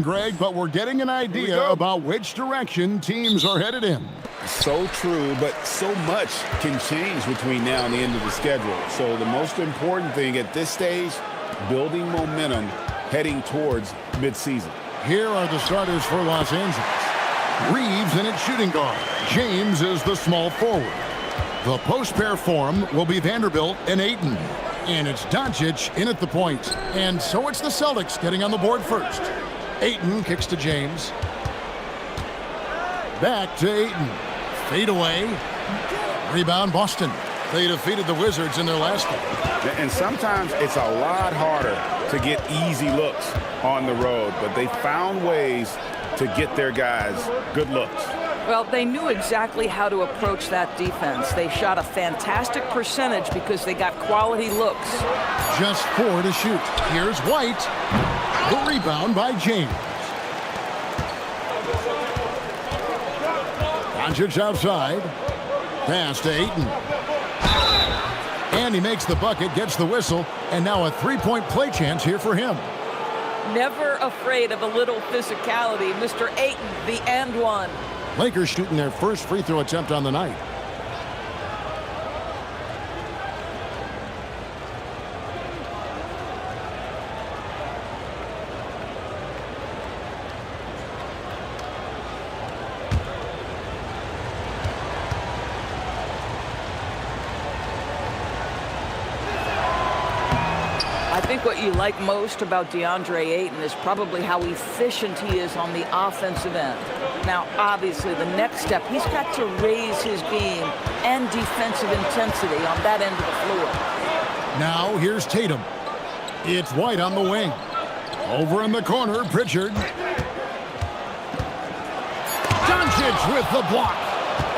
Greg, but we're getting an idea about which direction teams are headed in. So true, but so much can change between now and the end of the schedule. So the most important thing at this stage, building momentum heading towards midseason. Here are the starters for Los Angeles. Reeves in at shooting guard. James is the small forward. The post pair form will be Vanderbilt and Ayton. And it's Doncic in at the point. And so it's the Celtics getting on the board first. Ayton kicks to James. Back to Ayton. Fade away. Rebound Boston. They defeated the Wizards in their last game. And sometimes it's a lot harder to get easy looks on the road, but they found ways to get their guys good looks. Well, they knew exactly how to approach that defense. They shot a fantastic percentage because they got quality looks. Just 4 to shoot. Here's White. The rebound by James. Doncic outside. Pass to Ayton. And he makes the bucket, gets the whistle, and now a three-point play chance here for him. Never afraid of a little physicality. Mr. Ayton, the and one. Lakers shooting their first free throw attempt on the night. I think what you like most about DeAndre Ayton is probably how efficient he is on the offensive end. Now, obviously, the next step, he's got to raise his game and defensive intensity on that end of the floor. Now, here's Tatum. It's White on the wing. Over in the corner, Pritchard. Doncic with the block.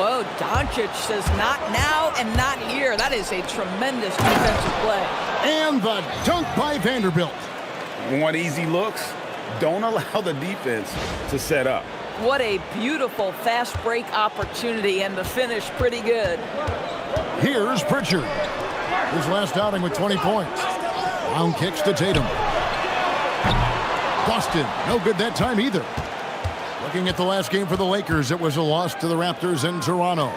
Oh, Doncic says not now and not here. That is a tremendous defensive play. And the dunk by Vanderbilt. Want easy looks? Don't allow the defense to set up. What a beautiful fast break opportunity, and the finish pretty good. Here's Pritchard. His last outing with 20 points. Round kicks to Tatum. Boston, no good that time either. Looking at the last game for the Lakers, it was a loss to the Raptors in Toronto.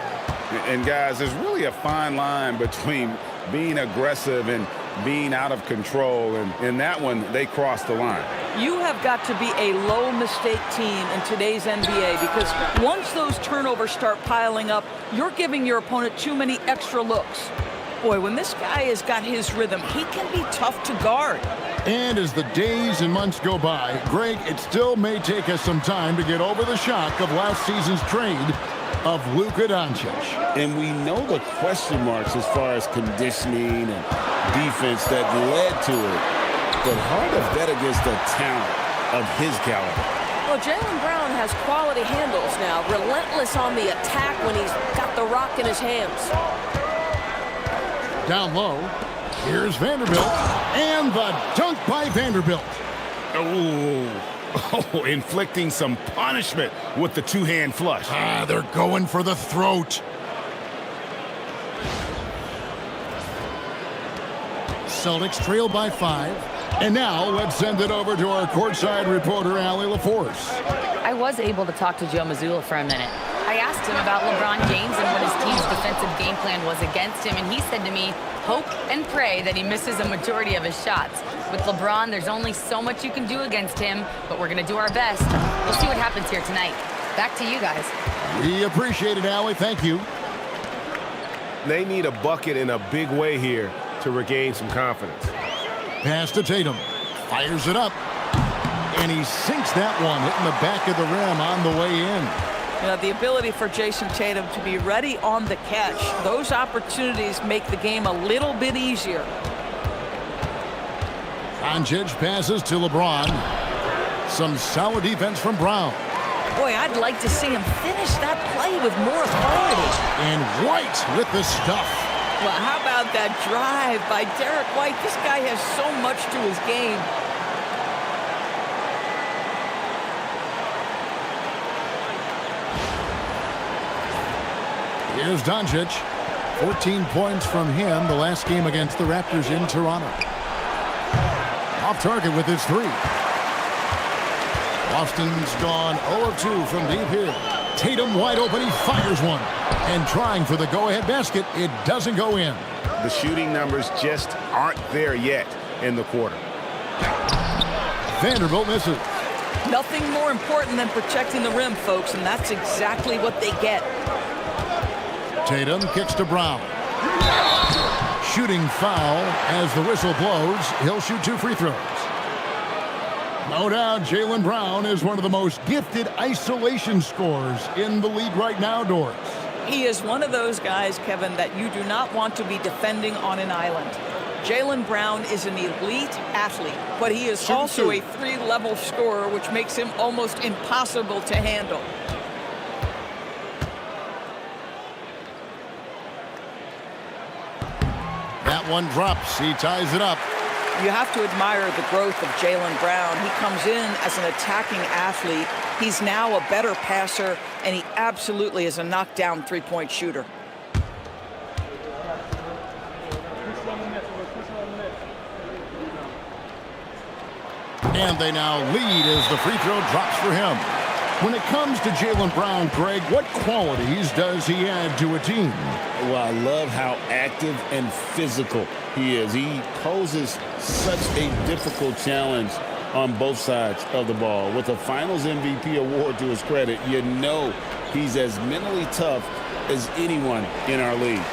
And guys, there's really a fine line between being aggressive and being out of control, and in that one, they crossed the line. You have got to be a low-mistake team in today's NBA because once those turnovers start piling up, you're giving your opponent too many extra looks. Boy, when this guy has got his rhythm, he can be tough to guard. And as the days and months go by, Greg, it still may take us some time to get over the shock of last season's trade of Luka Doncic. And we know the question marks as far as conditioning and defense that led to it. But hard to bet against the talent of his caliber. Well, Jaylen Brown has quality handles now. Relentless on the attack when he's got the rock in his hands. Down low, here's Vanderbilt. And the dunk by Vanderbilt. Oh, inflicting some punishment with the two-hand flush. They're going for the throat. Celtics trail by 5. And now let's send it over to our courtside reporter, Allie LaForce. I was able to talk to Joe Mazzulla for a minute. I asked him about LeBron James and what his team's defensive game plan was against him, and he said to me, hope and pray that he misses a majority of his shots. With LeBron, there's only so much you can do against him, but we're going to do our best. We'll see what happens here tonight. Back to you guys. We appreciate it, Allie. Thank you. They need a bucket in a big way here to regain some confidence. Pass to Tatum. Fires it up. And he sinks that one, hitting the back of the rim on the way in. You know, the ability for Jason Tatum to be ready on the catch, those opportunities make the game a little bit easier. Doncic passes to LeBron. Some solid defense from Brown. Boy, I'd like to see him finish that play with more authority. And White with the stuff. Well, how about that drive by Derek White? This guy has so much to his game. Here's Doncic. 14 points from him the last game against the Raptors in Toronto. Off target with his 3. Boston's gone 0 of 2 from deep here. Tatum wide open. He fires one. And trying for the go-ahead basket. It doesn't go in. The shooting numbers just aren't there yet in the quarter. Vanderbilt misses. Nothing more important than protecting the rim, folks, and that's exactly what they get. Tatum kicks to Brown. Shooting foul as the whistle blows. He'll shoot 2 free throws. No doubt Jaylen Brown is one of the most gifted isolation scorers in the league right now, Doris. He is one of those guys, Kevin, that you do not want to be defending on an island. Jaylen Brown is an elite athlete, but he is also a 3-level scorer, which makes him almost impossible to handle. That one drops. He ties it up. You have to admire the growth of Jaylen Brown. He comes in as an attacking athlete. He's now a better passer, and he absolutely is a knockdown three-point shooter. And they now lead as the free throw drops for him. When it comes to Jaylen Brown, Greg, what qualities does he add to a team? Well, I love how active and physical he is. He poses such a difficult challenge on both sides of the ball. With a Finals MVP award to his credit, you know he's as mentally tough as anyone in our league.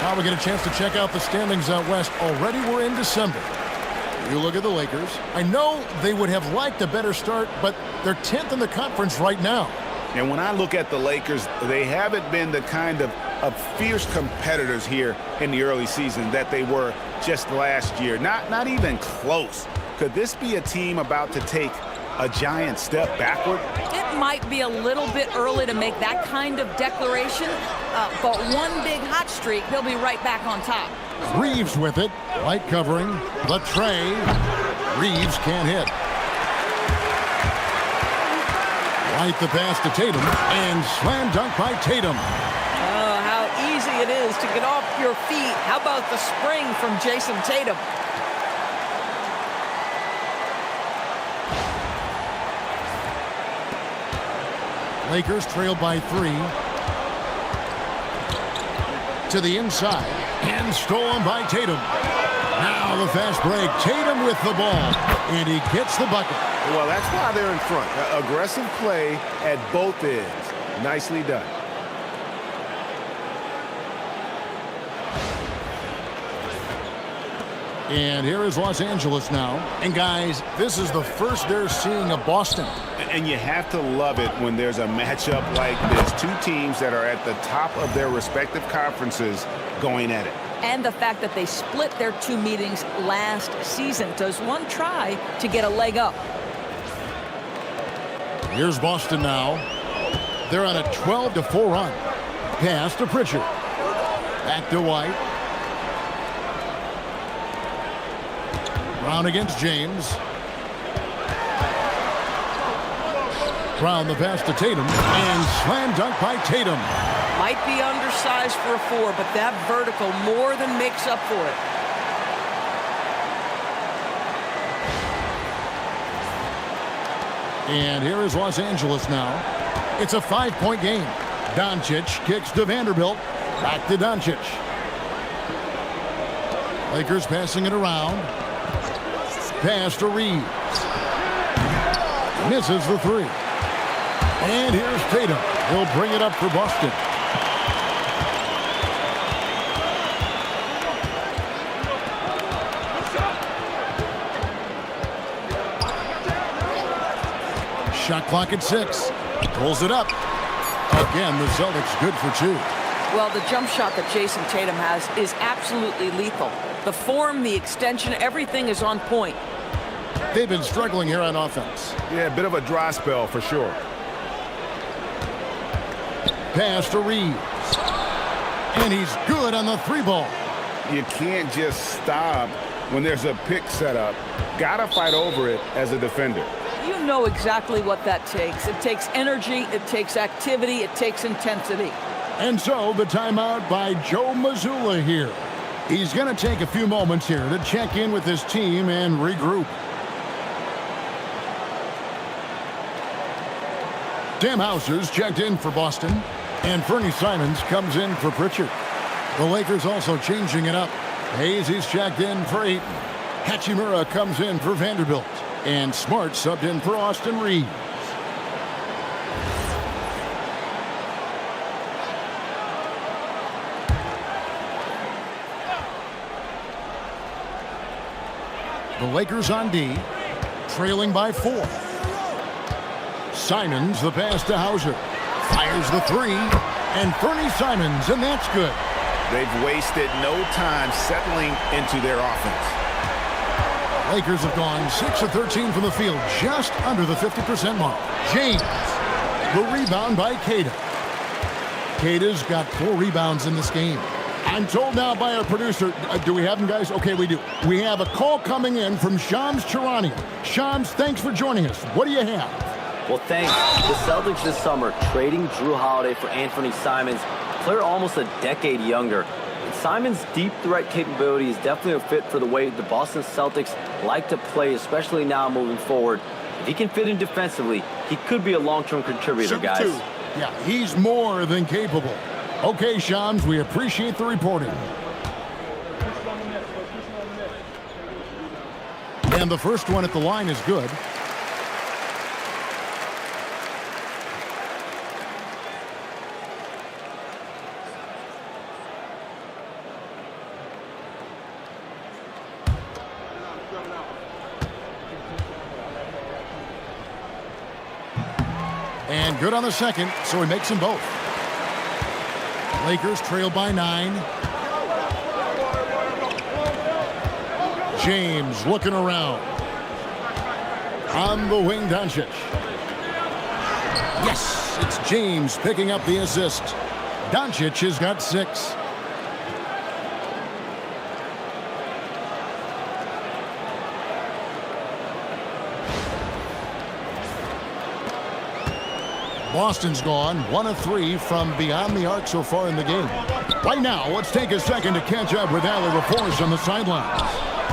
Now we get a chance to check out the standings out west. Already we're in December. You look at the Lakers. I know they would have liked a better start, but they're 10th in the conference right now. And when I look at the Lakers, they haven't been the kind of fierce competitors here in the early season that they were just last year. Not even close. Could this be a team about to take a giant step backward? It might be a little bit early to make that kind of declaration, but one big hot streak, they'll be right back on top. Reeves with it. Light covering. The tray. Reeves can't hit. White the pass to Tatum. And slam dunk by Tatum. Oh, how easy it is to get off your feet. How about the spring from Jason Tatum? Lakers trail by 3. To the inside. And stolen by Tatum. Now the fast break. Tatum with the ball. And he gets the bucket. Well, that's why they're in front. Aggressive play at both ends. Nicely done. And here is Los Angeles now. And guys, this is the first they're seeing of Boston. And you have to love it when there's a matchup like this. Two teams that are at the top of their respective conferences going at it. And the fact that they split their 2 meetings last season. Does one try to get a leg up? Here's Boston now. They're on a 12-4 run. Pass to Pritchard. Back to White. Brown against James. Brown the pass to Tatum. And slam dunk by Tatum. Might be undersized for a 4, but that vertical more than makes up for it. And here is Los Angeles now. It's a 5-point game. Doncic kicks to Vanderbilt. Back to Doncic. Lakers passing it around. Pass to Reeves. Misses the three. And here's Tatum. He'll bring it up for Boston. Shot clock at 6. Pulls it up. Again, the Celtics good for 2. Well, the jump shot that Jason Tatum has is absolutely lethal. The form, the extension, everything is on point. They've been struggling here on offense. Yeah, a bit of a dry spell for sure. Pass to Reeves. And he's good on the 3-ball. You can't just stop when there's a pick set up. Gotta fight over it as a defender. You know exactly what that takes. It takes energy, it takes activity, it takes intensity. And so the timeout by Joe Mazzulla here. He's going to take a few moments here to check in with his team and regroup. Sam Hauser's checked in for Boston, and Fernie Simons comes in for Pritchard. The Lakers also changing it up. Hayes is checked in for Ayton. Hachimura comes in for Vanderbilt, and Smart subbed in for Austin Reeves. The Lakers on D, trailing by 4. Simons, the pass to Hauser. Fires the 3, and Fernie Simons, and that's good. They've wasted no time settling into their offense. Lakers have gone 6 of 13 from the field, just under the 50% mark. James, the rebound by Queta. Queta's got 4 rebounds in this game. I'm told now by our producer, do we have them, guys? Okay, we do. We have a call coming in from Shams Charania. Shams, thanks for joining us. What do you have? Well, thanks. The Celtics this summer trading Drew Holiday for Anthony Simons, player almost a decade younger. And Simons' deep threat capability is definitely a fit for the way the Boston Celtics like to play, especially now moving forward. If he can fit in defensively, he could be a long-term contributor, guys. Yeah, he's more than capable. Okay, Shams, we appreciate the reporting. And the first one at the line is good. And good on the second, so he makes them both. Lakers trail by 9. James looking around. On the wing, Doncic. Yes, it's James picking up the assist. Doncic has got 6. Boston's gone 1 of 3 from beyond the arc so far in the game. Right now, let's take a second to catch up with Allie Raforce on the sidelines.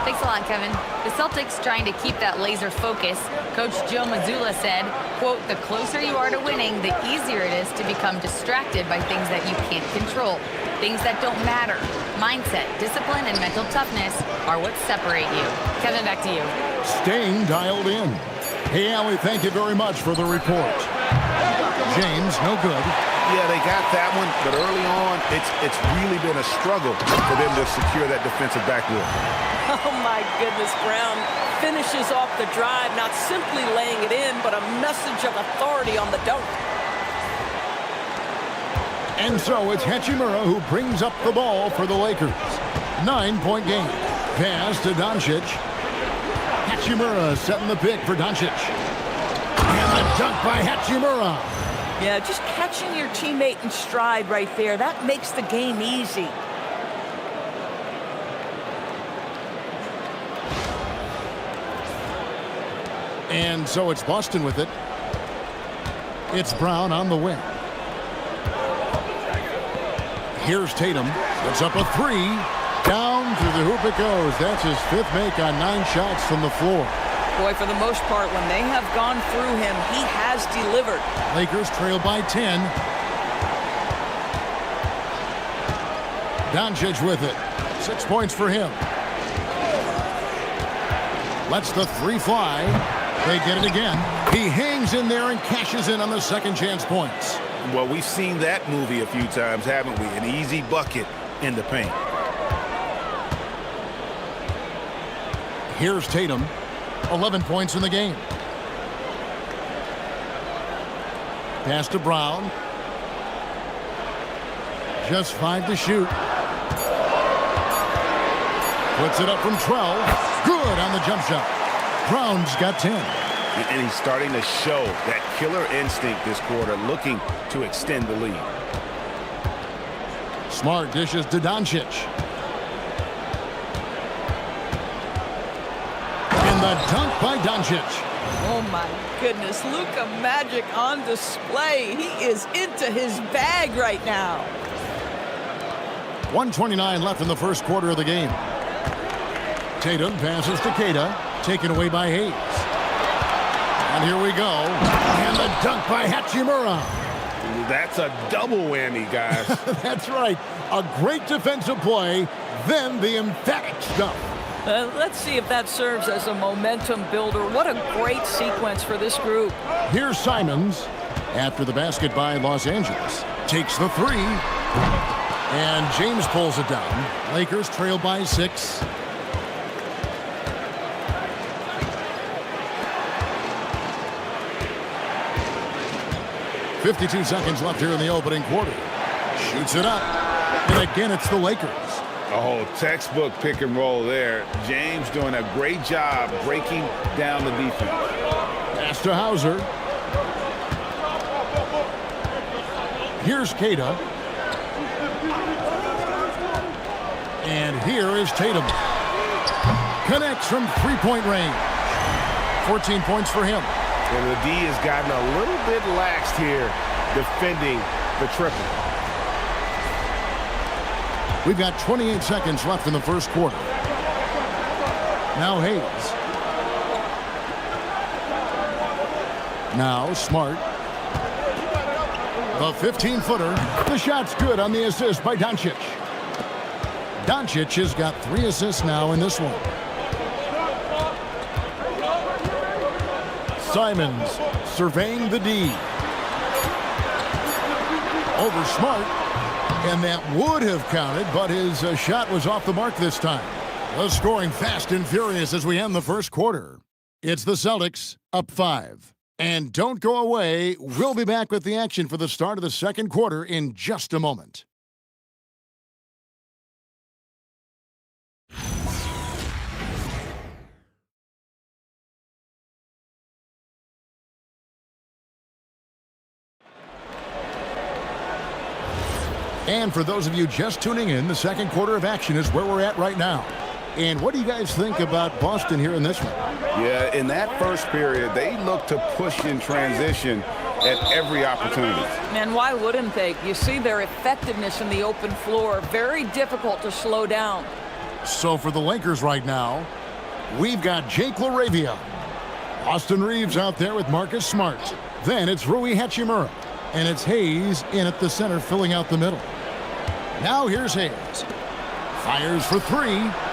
Thanks a lot, Kevin. The Celtics trying to keep that laser focus. Coach Joe Mazzulla said, quote, "The closer you are to winning, the easier it is to become distracted by things that you can't control. Things that don't matter. Mindset, discipline, and mental toughness are what separate you." Kevin, back to you. Staying dialed in. Hey, Allie, thank you very much for the report. James, no good. Yeah, they got that one, but early on, it's really been a struggle for them to secure that defensive backboard. Oh, my goodness, Brown finishes off the drive, not simply laying it in, but a message of authority on the dunk. And so it's Hachimura who brings up the ball for the Lakers. 9-point game. Pass to Doncic. Hachimura setting the pick for Doncic. And the dunk by Hachimura. Yeah, just catching your teammate in stride right there, that makes the game easy. And so it's Boston with it. It's Brown on the wing. Here's Tatum. It's up a 3. Down through the hoop it goes. That's his 5th make on 9 shots from the floor. Boy, for the most part, when they have gone through him, he has delivered. Lakers trail by 10. Doncic with it. 6 points for him. Lets the 3 fly. They get it again. He hangs in there and cashes in on the second chance points. Well, we've seen that movie a few times, haven't we? An easy bucket in the paint. Here's Tatum. 11 points in the game. Pass to Brown. Just 5 to shoot. Puts it up from 12. Good on the jump shot. Brown's got 10. And he's starting to show that killer instinct this quarter, looking to extend the lead. Smart dishes to Doncic. And the dunk by Doncic. Oh, my goodness. Luka Magic on display. He is into his bag right now. 1:29 left in the first quarter of the game. Tatum passes to Keita. Taken away by Hayes. And here we go. And the dunk by Hachimura. That's a double whammy, guys. That's right. A great defensive play, then the emphatic stuff. Let's see if that serves as a momentum builder. What a great sequence for this group. Here's Simons. After the basket by Los Angeles. Takes the three. And James pulls it down. Lakers trail by 6. .52 seconds left here in the opening quarter. Shoots it up. And again, it's the Lakers. Oh, textbook pick and roll there. James doing a great job breaking down the defense. Pass to Hauser. Here's Keita. And here is Tatum. Connects from three-point range. 14 points for him. And the D has gotten a little bit laxed here defending the triple. We've got 28 seconds left in the first quarter. Now Hayes. Now Smart. The 15-footer. The shot's good on the assist by Doncic. Doncic has got 3 assists now in this one. Simons surveying the D. Over Smart. And that would have counted, but his shot was off the mark this time. The scoring fast and furious as we end the first quarter. It's the Celtics up 5. And don't go away. We'll be back with the action for the start of the second quarter in just a moment. And for those of you just tuning in, the second quarter of action is where we're at right now. And what do you guys think about Boston here in this one? Yeah, in that first period, they looked to push in transition at every opportunity. And why wouldn't they? You see their effectiveness in the open floor. Very difficult to slow down. So for the Lakers right now, we've got Jake LaRavia. Austin Reeves out there with Marcus Smart. Then it's Rui Hachimura. And it's Hayes in at the center filling out the middle. Now here's Hayes. Fires for 3.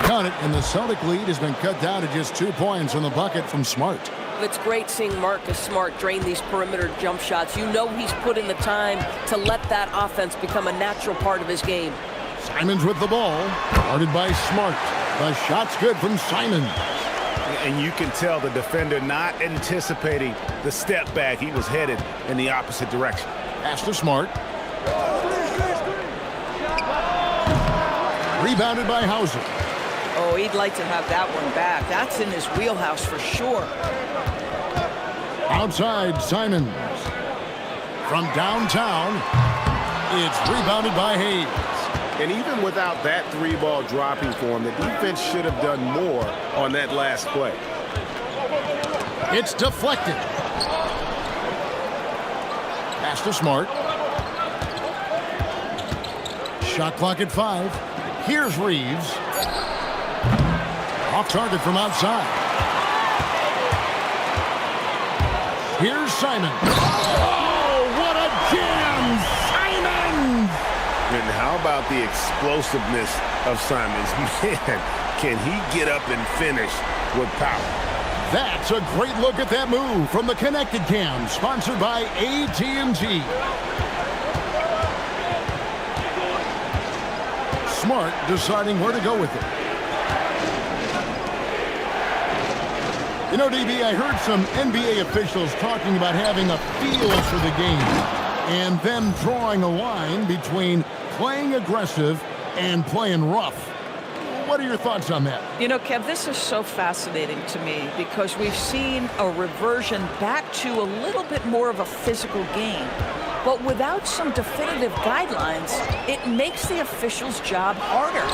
Got it, and the Celtic lead has been cut down to just 2 points on the bucket from Smart. It's great seeing Marcus Smart drain these perimeter jump shots. You know he's put in the time to let that offense become a natural part of his game. Simons with the ball. Guarded by Smart. The shot's good from Simons. And you can tell the defender not anticipating the step back. He was headed in the opposite direction. Pass to Smart. Rebounded by Hauser. Oh, he'd like to have that one back. That's in his wheelhouse for sure. Outside, Simons. From downtown, it's rebounded by Hayes. And even without that 3-ball dropping for him, the defense should have done more on that last play. It's deflected. Pass to Smart. Shot clock at 5. Here's Reeves. Off target from outside. Here's Simon. Oh, what a jam! Simon! And how about the explosiveness of Simons? Man, can he get up and finish with power? That's a great look at that move from the Connected Cam, sponsored by AT&T. Smart deciding where to go with it. You know, DB, I heard some NBA officials talking about having a feel for the game and them drawing a line between playing aggressive and playing rough. What are your thoughts on that? You know, Kev, this is so fascinating to me because we've seen a reversion back to a little bit more of a physical game. But without some definitive guidelines, it makes the officials' job harder.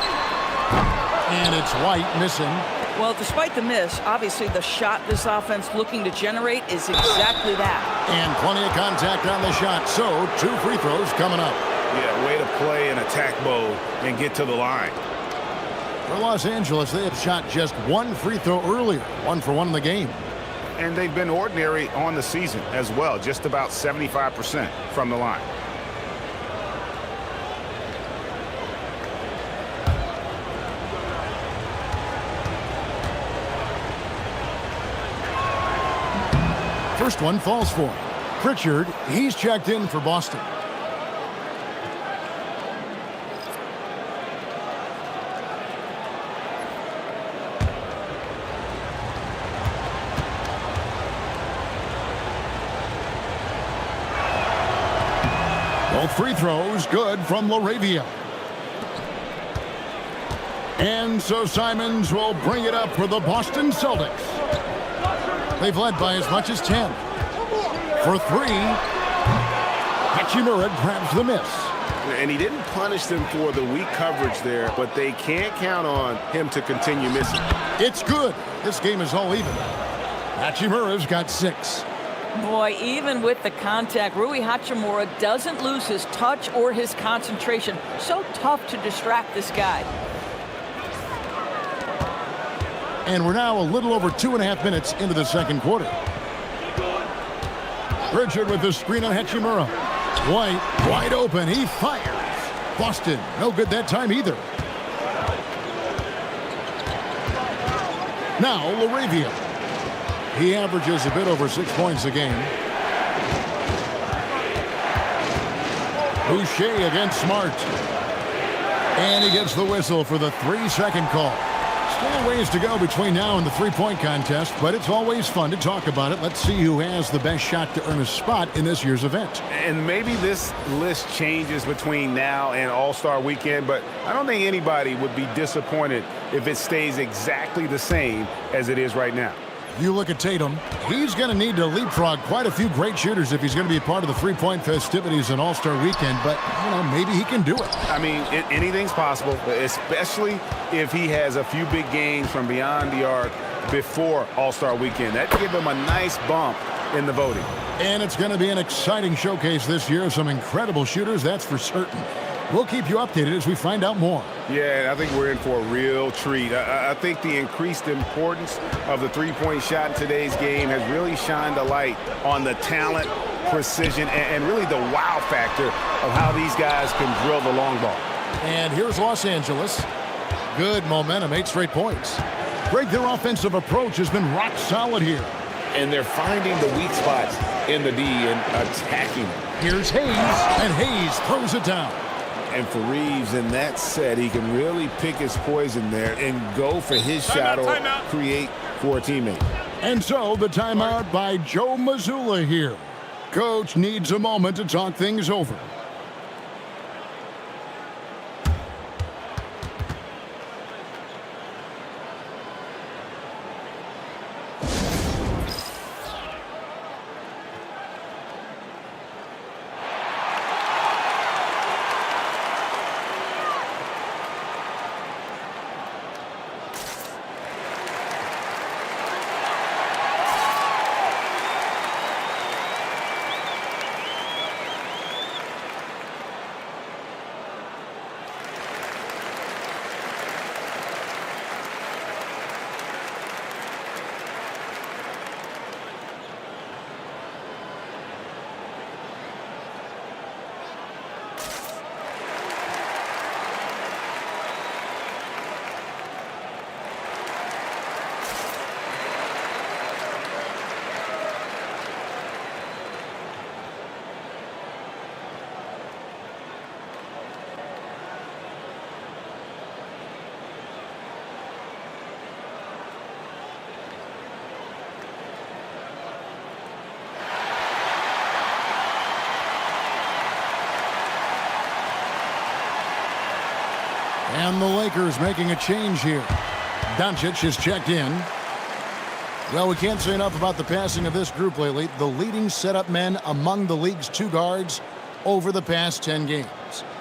And it's White missing. Well, despite the miss, obviously the shot this offense looking to generate is exactly that. And plenty of contact on the shot, so 2 free throws coming up. Yeah, way to play in attack mode and get to the line. For Los Angeles, they have shot just 1 free throw earlier, 1 for 1 in the game. And they've been ordinary on the season as well, just about 75% from the line. First one falls for him. Pritchard, he's checked in for Boston. Both free throws good from LaRavia. And so Simons will bring it up for the Boston Celtics. They've led by as much as 10. For 3, Hachimura grabs the miss. And he didn't punish them for the weak coverage there, but they can't count on him to continue missing. It's good. This game is all even. Hachimura's got 6. Boy, even with the contact, Rui Hachimura doesn't lose his touch or his concentration. So tough to distract this guy. And we're now a little over 2.5 minutes into the second quarter. Pritchard with the screen on Hachimura. White, wide open. He fires. Boston, no good that time either. Now, LaRavia. He averages a bit over 6 points a game. Boucher against Smart. And he gets the whistle for the 3-second call. Still ways to go between now and the three-point contest, but it's always fun to talk about it. Let's see who has the best shot to earn a spot in this year's event. And maybe this list changes between now and All-Star Weekend, but I don't think anybody would be disappointed if it stays exactly the same as it is right now. You look at Tatum, he's going to need to leapfrog quite a few great shooters if he's going to be a part of the three-point festivities in All-Star Weekend, but, you know, maybe he can do it. I mean, anything's possible, especially if he has a few big games from beyond the arc before All-Star Weekend. That'd give him a nice bump in the voting. And it's going to be an exciting showcase this year of some incredible shooters, that's for certain. We'll keep you updated as we find out more. Yeah, I think we're in for a real treat. I think the increased importance of the three-point shot in today's game has really shined a light on the talent, precision, and really the wow factor of how these guys can drill the long ball. And here's Los Angeles. Good momentum, 8 straight points. Greg, their offensive approach has been rock solid here. And they're finding the weak spots in the D and attacking. Here's Hayes, and Hayes throws it down. And for Reeves in that set, he can really pick his poison there and go for his shot or create for a teammate. And so the timeout by Joe Mazzulla here. Coach needs a moment to talk things over. And the Lakers making a change here. Doncic is checked in. Well, we can't say enough about the passing of this group lately. The leading setup men among the league's 2 guards over the past 10 games.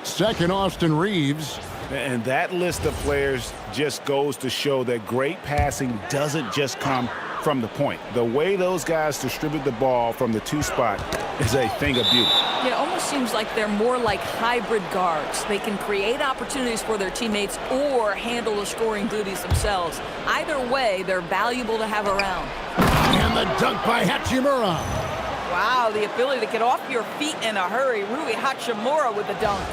Second, Austin Reeves. And that list of players just goes to show that great passing doesn't just come from the point. The way those guys distribute the ball from the 2 spot is a thing of beauty. It almost seems like they're more like hybrid guards. They can create opportunities for their teammates or handle the scoring duties themselves. Either way, they're valuable to have around. And the dunk by Hachimura. Wow, the ability to get off your feet in a hurry. Rui Hachimura with the dunk.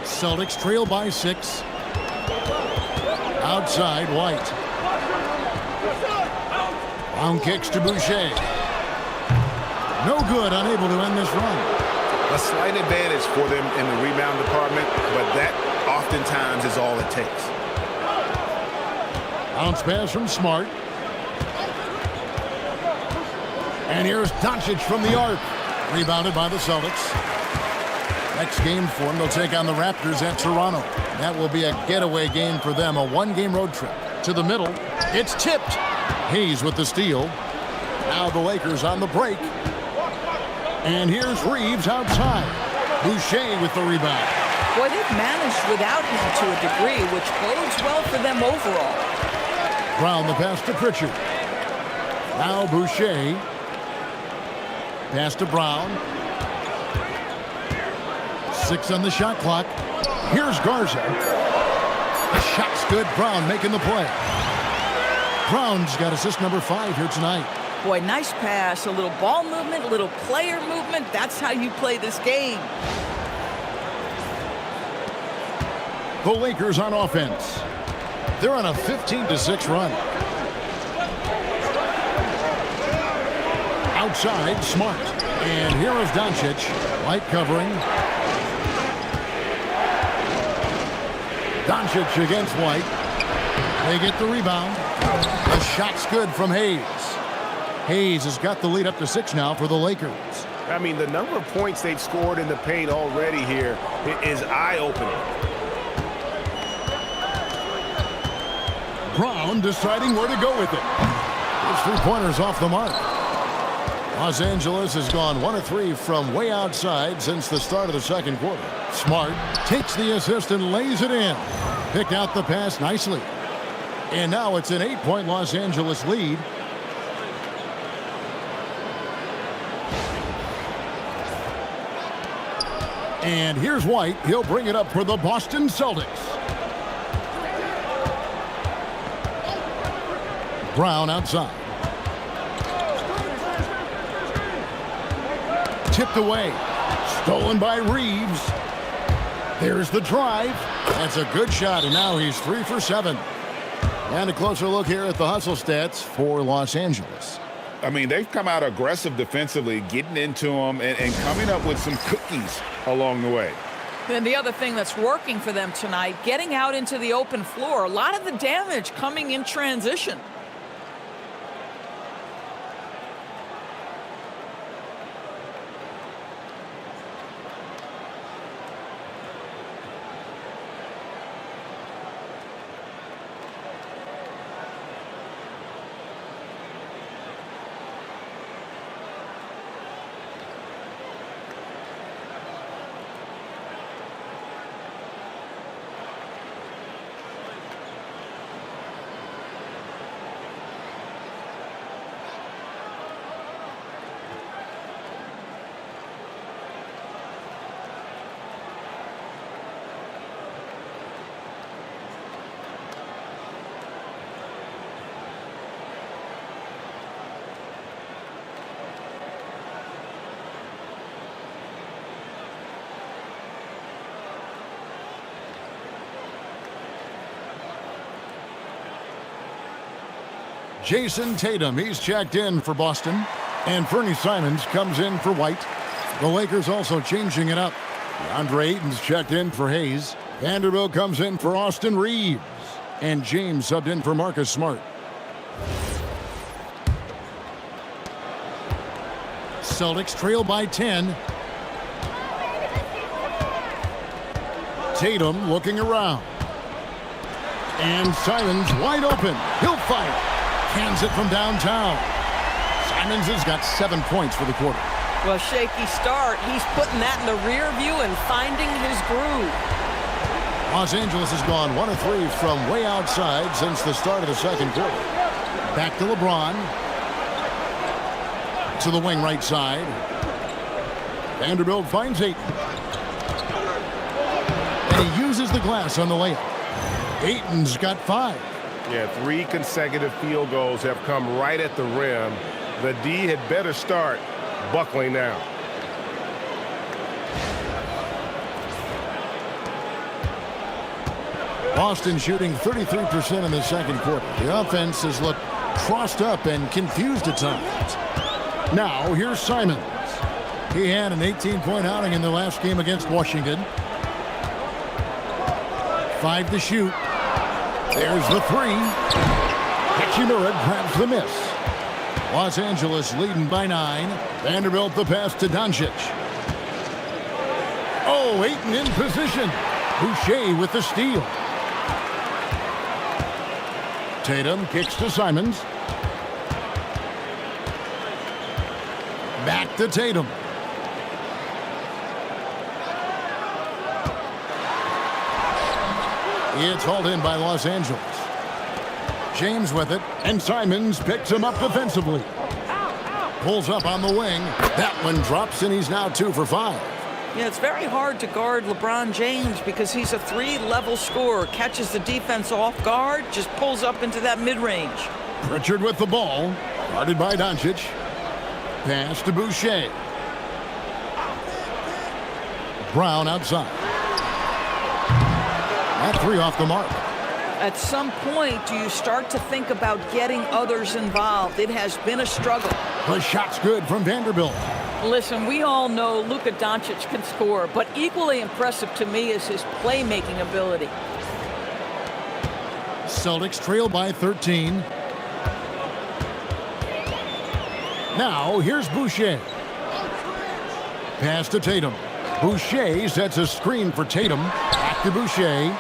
Celtics trail by 6. Outside, White. Brown kicks to Boucher. No good, unable to end this run. A slight advantage for them in the rebound department, but that oftentimes is all it takes. Bounce pass from Smart. And here's Doncic from the arc. Rebounded by the Celtics. Next game for them, they'll take on the Raptors at Toronto. That will be a getaway game for them, a 1-game road trip. To the middle, it's tipped. Hayes with the steal. Now the Lakers on the break. And here's Reeves outside. Boucher with the rebound. Boy, they've managed without him to a degree, which bodes well for them overall. Brown the pass to Pritchard. Now Boucher. Pass to Brown. 6 on the shot clock. Here's Garza. The shot's good. Brown making the play. Brown's got assist number 5 here tonight. Boy, nice pass. A little ball movement, a little player movement. That's how you play this game. The Lakers on offense. They're on a 15-6 run. Outside, Smart. And here is Doncic. Light covering. Doncic against White. They get the rebound. The shot's good from Hayes. Hayes has got the lead up to 6 now for the Lakers. I mean, the number of points they've scored in the paint already here is eye-opening. Brown deciding where to go with it. His 3-pointers off the mark. Los Angeles has gone 1 of 3 from way outside since the start of the second quarter. Smart takes the assist and lays it in. Picked out the pass nicely. And now it's an 8-point Los Angeles lead. And here's White. He'll bring it up for the Boston Celtics. Brown outside. Tipped away. Stolen by Reeves. There's the drive. That's a good shot, and now he's 3 for 7. And a closer look here at the hustle stats for Los Angeles. I mean, they've come out aggressive defensively, getting into them and coming up with some cookies along the way. And the other thing that's working for them tonight, getting out into the open floor. A lot of the damage coming in transition. Jason Tatum, he's checked in for Boston. And Fernie Simons comes in for White. The Lakers also changing it up. DeAndre Ayton's checked in for Hayes. Vanderbilt comes in for Austin Reeves. And James subbed in for Marcus Smart. Celtics trail by 10. Tatum looking around. And Simons wide open. He'll fire. Cans it from downtown. Simons has got 7 points for the quarter. Well, shaky start. He's putting that in the rear view and finding his groove. Los Angeles has gone 1 of 3 from way outside since the start of the second quarter. Back to LeBron. To the wing right side. Vanderbilt finds 8. And he uses the glass on the layup. Ayton's got 5. Yeah, 3 consecutive field goals have come right at the rim. The D had better start buckling now. Boston shooting 33% in the second quarter. The offense has looked crossed up and confused at times. Now, here's Simons. He had an 18-point outing in the last game against Washington. 5 to shoot. There's the 3. Hachimura grabs the miss. Los Angeles leading by 9. Vanderbilt the pass to Doncic. Oh, Ayton in position. Boucher with the steal. Tatum kicks to Simons. Back to Tatum. It's hauled in by Los Angeles. James with it, and Simons picks him up defensively. Pulls up on the wing. That one drops, and he's now 2 for 5. Yeah, it's very hard to guard LeBron James because he's a 3-level scorer. Catches the defense off guard, just pulls up into that mid-range. Pritchard with the ball. Guarded by Doncic. Pass to Boucher. Brown outside. That 3 off the mark. At some point, do you start to think about getting others involved? It has been a struggle. The shot's good from Vanderbilt. Listen, we all know Luka Doncic can score, but equally impressive to me is his playmaking ability. Celtics trail by 13. Now, here's Boucher. Pass to Tatum. Boucher sets a screen for Tatum. Back to Boucher.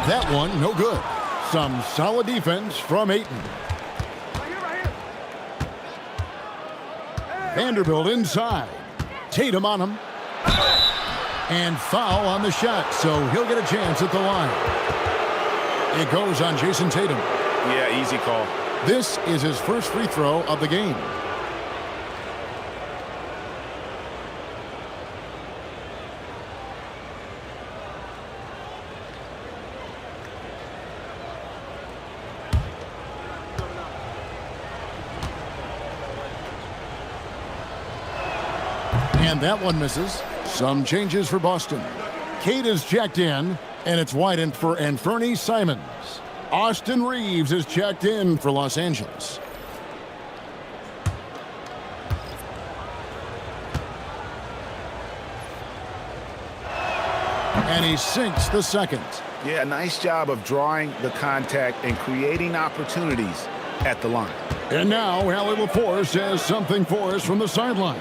That one, no good. Some solid defense from Ayton. Vanderbilt inside. Tatum on him. And foul on the shot, so he'll get a chance at the line. It goes on Jason Tatum. Yeah, easy call. This is his first free throw of the game. And that one misses. Some changes for Boston. Cade is checked in, and it's widened for Anthony Simons. Austin Reeves is checked in for Los Angeles. And he sinks the second. Yeah, nice job of drawing the contact and creating opportunities at the line. And now, Allie LaForce has something for us from the sideline.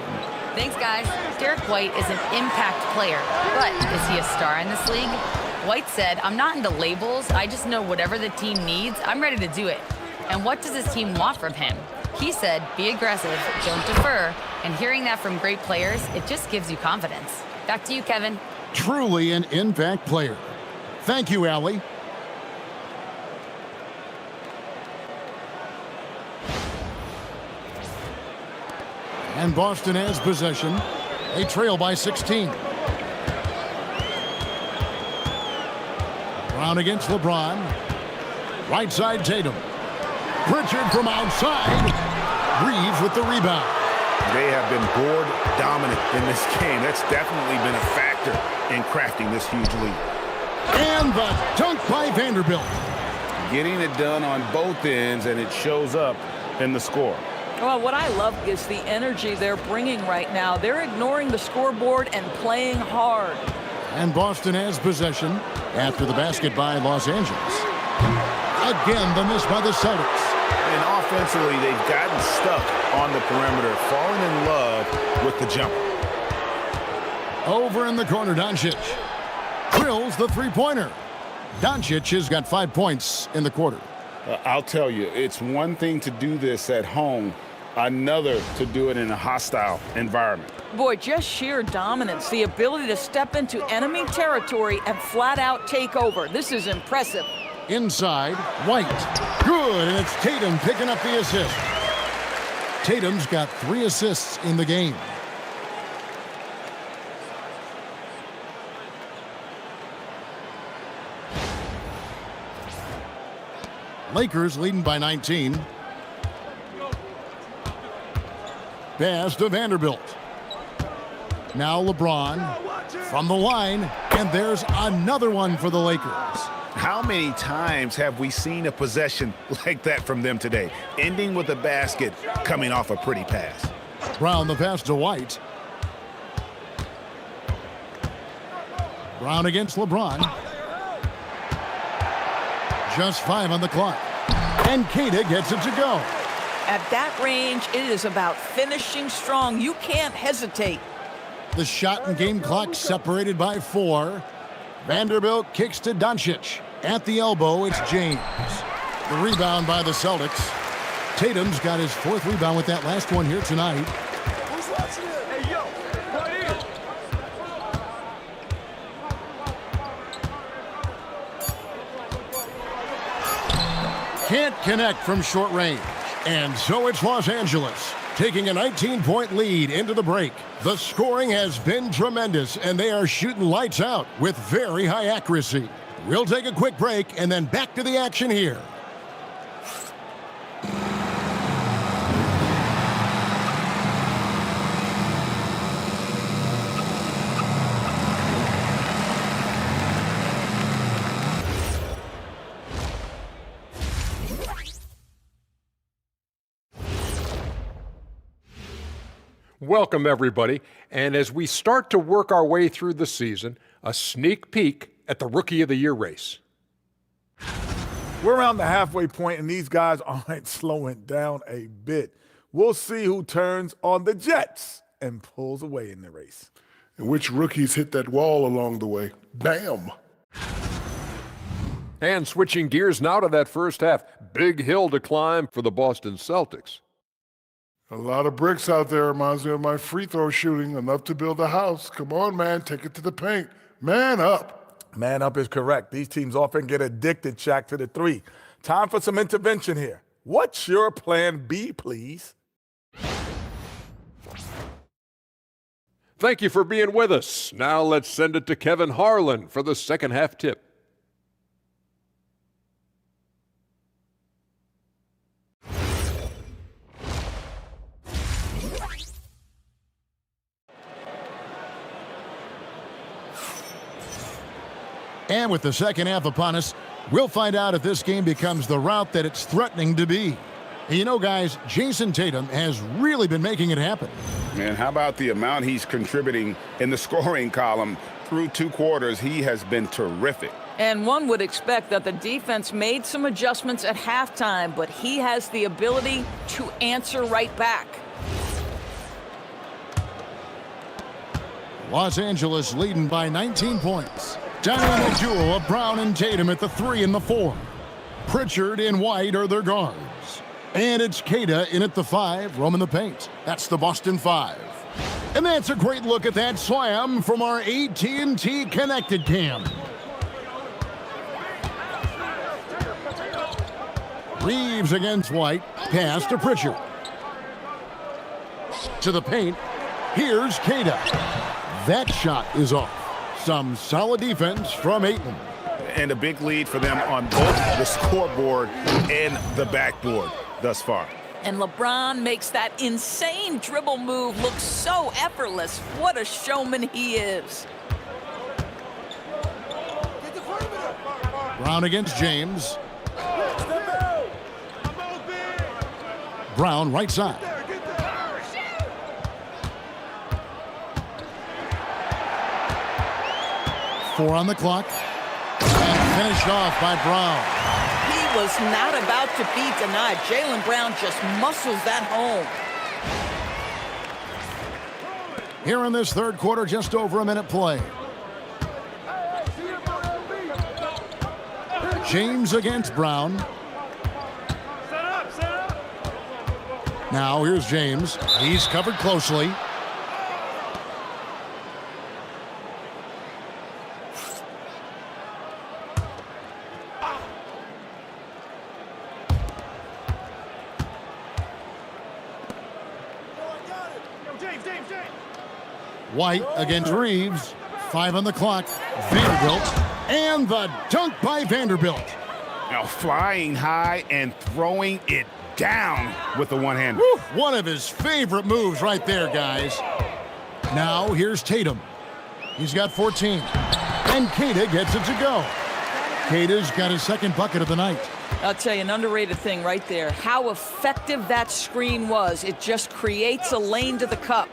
Thanks, guys. Derek White is an impact player, but is he a star in this league? White said, "I'm not into labels. I just know whatever the team needs, I'm ready to do it. And what does his team want from him?" He said, "Be aggressive, don't defer." And hearing that from great players, it just gives you confidence. Back to you, Kevin. Truly an impact player. Thank you, Allie. And Boston has possession. They trail by 16. Brown against LeBron. Right side Tatum. Pritchard from outside. Reeves with the rebound. They have been board dominant in this game. That's definitely been a factor in crafting this huge lead. And the dunk by Vanderbilt. Getting it done on both ends, and it shows up in the score. Well, what I love is the energy they're bringing right now. They're ignoring the scoreboard and playing hard. And Boston has possession after the basket by Los Angeles. Again, the miss by the Celtics. And offensively, they've gotten stuck on the perimeter, falling in love with the jumper. Over in the corner, Doncic. drills the three-pointer. Doncic has got 5 points in the quarter. I'll tell you, it's one thing to do this at home, another to do it in a hostile environment. Boy, just sheer dominance, the ability to step into enemy territory and flat out take over. This is impressive. Inside, White. Good, and it's Tatum picking up the assist. Tatum's got 3 assists in the game. Lakers leading by 19. Pass to Vanderbilt. Now LeBron from the line, and there's another one for the Lakers. How many times have we seen a possession like that from them today, ending with a basket coming off a pretty pass? Brown the pass to White. Brown against LeBron. Just 5 on the clock. And Keita gets it to go. At that range, it is about finishing strong. You can't hesitate. The shot and game clock separated by 4. Vanderbilt kicks to Doncic. At the elbow, it's James. The rebound by the Celtics. Tatum's got his 4th rebound with that last one here tonight. Who's watching it? Hey, yo, right here. Can't connect from short range. And so it's Los Angeles taking a 19-point lead into the break. The scoring has been tremendous, and they are shooting lights out with very high accuracy. We'll take a quick break and then back to the action here. Welcome, everybody. And as we start to work our way through the season, a sneak peek at the Rookie of the Year race. We're around the halfway point, and these guys aren't slowing down a bit. We'll see who turns on the Jets and pulls away in the race. And which rookies hit that wall along the way? Bam! And switching gears now to that first half, big hill to climb for the Boston Celtics. A lot of bricks out there. Reminds me of my free throw shooting. Enough to build a house. Come on, man. Take it to the paint. Man up. Man up is correct. These teams often get addicted, Shaq, to the 3. Time for some intervention here. What's your plan B, please? Thank you for being with us. Now let's send it to Kevin Harlan for the second half tip. And with the second half upon us, we'll find out if this game becomes the route that it's threatening to be. And you know, guys, Jason Tatum has really been making it happen. Man, how about the amount he's contributing in the scoring column? Through 2 quarters, he has been terrific. And one would expect that the defense made some adjustments at halftime, but he has the ability to answer right back. Los Angeles leading by 19 points. Dynamic duo of Brown and Tatum at the 3 and the 4. Pritchard and White are their guards. And it's Keita in at the 5, roaming the paint. That's the Boston 5. And that's a great look at that slam from our AT&T Connected Cam. Reeves against White. Pass to Pritchard. To the paint. Here's Keita. That shot is off. Some solid defense from Ayton. And a big lead for them on both the scoreboard and the backboard thus far. And LeBron makes that insane dribble move look so effortless. What a showman he is. Brown against James. Brown right side. Four on the clock. And finished off by Brown. He was not about to be denied. Jaylen Brown just muscles that home. Here in this third quarter, just over a minute play. James against Brown. Now here's James. He's covered closely. White against Reeves. 5 on the clock. Vanderbilt. And the dunk by Vanderbilt. Now flying high and throwing it down with the one-hander. One of his favorite moves right there, guys. Now here's Tatum. He's got 14. And Queta gets it to go. Queta's got his second bucket of the night. I'll tell you, an underrated thing right there. How effective that screen was. It just creates a lane to the cup.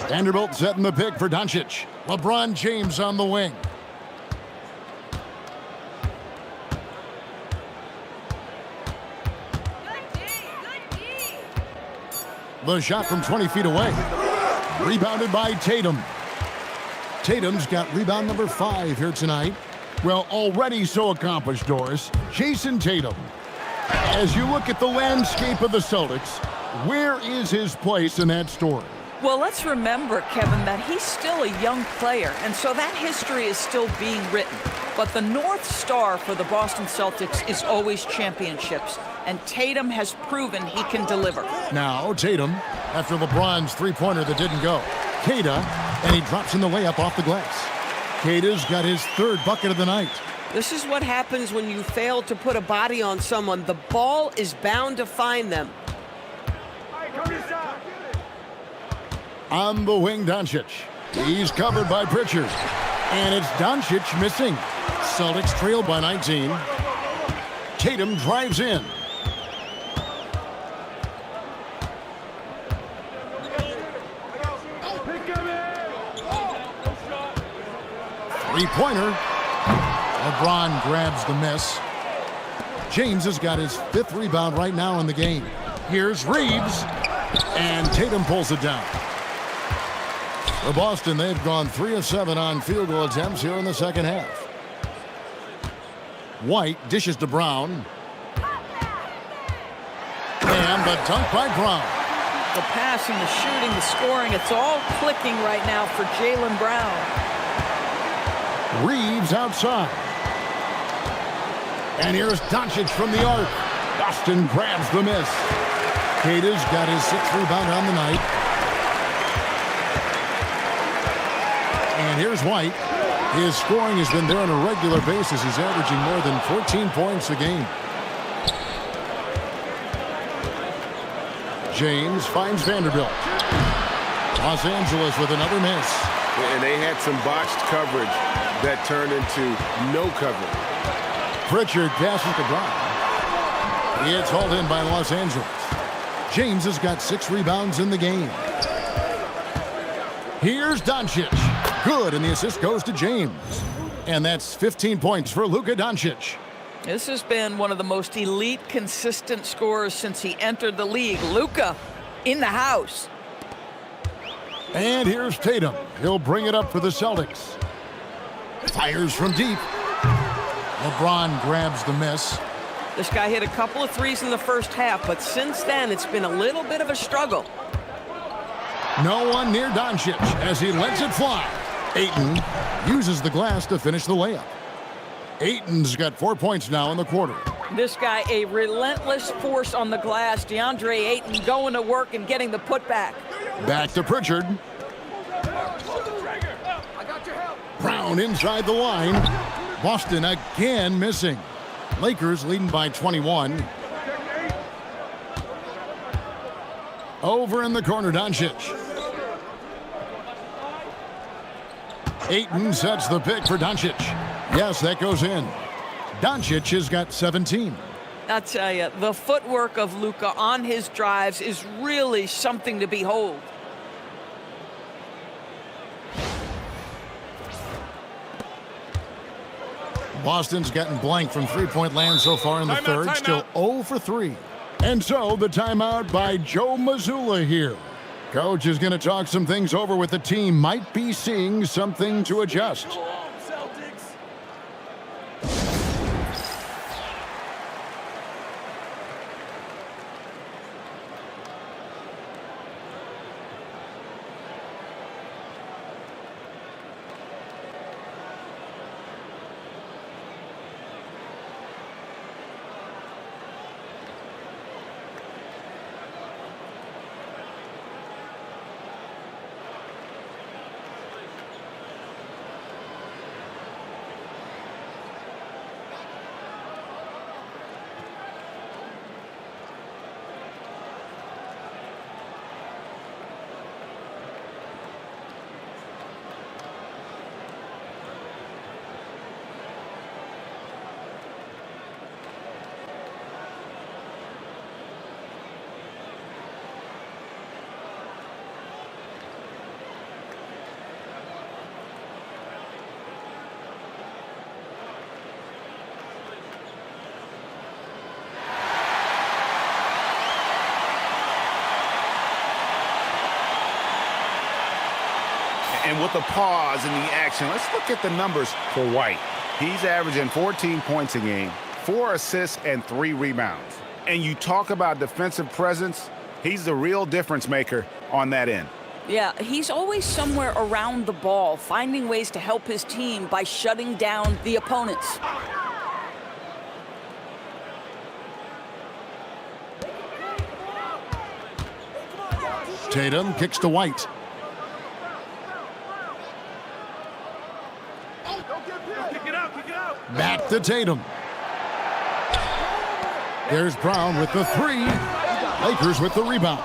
Vanderbilt setting the pick for Doncic. LeBron James on the wing. The shot from 20 feet away. Rebounded by Tatum. Tatum's got rebound number 5 here tonight. Well, already so accomplished, Doris. Jason Tatum. As you look at the landscape of the Celtics, where is his place in that story? Well, let's remember, Kevin, that he's still a young player, and so that history is still being written. But the North Star for the Boston Celtics is always championships, and Tatum has proven he can deliver. Now, Tatum, after LeBron's three-pointer that didn't go. Queta, and he drops in the layup off the glass. Queta's got his 3rd bucket of the night. This is what happens when you fail to put a body on someone. The ball is bound to find them. On the wing, Doncic. He's covered by Pritchard. And it's Doncic missing. Celtics trail by 19. Tatum drives in. Three-pointer. LeBron grabs the miss. James has got his 5th rebound right now in the game. Here's Reeves. And Tatum pulls it down. For Boston, they've gone 3 of 7 on field goal attempts here in the second half. White dishes to Brown. And the dunk by Brown. The passing, the shooting, the scoring, it's all clicking right now for Jaylen Brown. Reeves outside. And here's Doncic from the arc. Boston grabs the miss. Queta's got his 6th rebound on the night. And here's White. His scoring has been there on a regular basis. He's averaging more than 14 points a game. James finds Vanderbilt. Los Angeles with another miss. And they had some botched coverage that turned into no coverage. Pritchard passes to Brown. It's hauled in by Los Angeles. James has got 6 rebounds in the game. Here's Doncic. Good, and the assist goes to James. And that's 15 points for Luka Doncic. This has been one of the most elite, consistent scorers since he entered the league. Luka in the house. And here's Tatum. He'll bring it up for the Celtics. Fires from deep. LeBron grabs the miss. This guy hit a couple of threes in the first half, but since then it's been a little bit of a struggle. No one near Doncic as he lets it fly. Ayton uses the glass to finish the layup. Ayton's got 4 points now in the quarter. This guy, a relentless force on the glass. DeAndre Ayton going to work and getting the putback. Back to Pritchard. Brown inside the line. Boston again missing. Lakers leading by 21. Over in the corner, Doncic. Ayton sets the pick for Doncic. Yes, that goes in. Doncic has got 17. I'll tell you, the footwork of Luka on his drives is really something to behold. Boston's gotten blank from three-point land so far in the third. Still 0 for 3. And so the timeout by Joe Mazzulla here. Coach is going to talk some things over with the team. Might be seeing something to adjust. And with the pause in the action, let's look at the numbers for White. He's averaging 14 points a game, 4 assists, and 3 rebounds. And you talk about defensive presence, he's the real difference maker on that end. Yeah, he's always somewhere around the ball, finding ways to help his team by shutting down the opponents. Tatum kicks to White. Back to Tatum. There's Brown with the 3. Lakers with the rebound.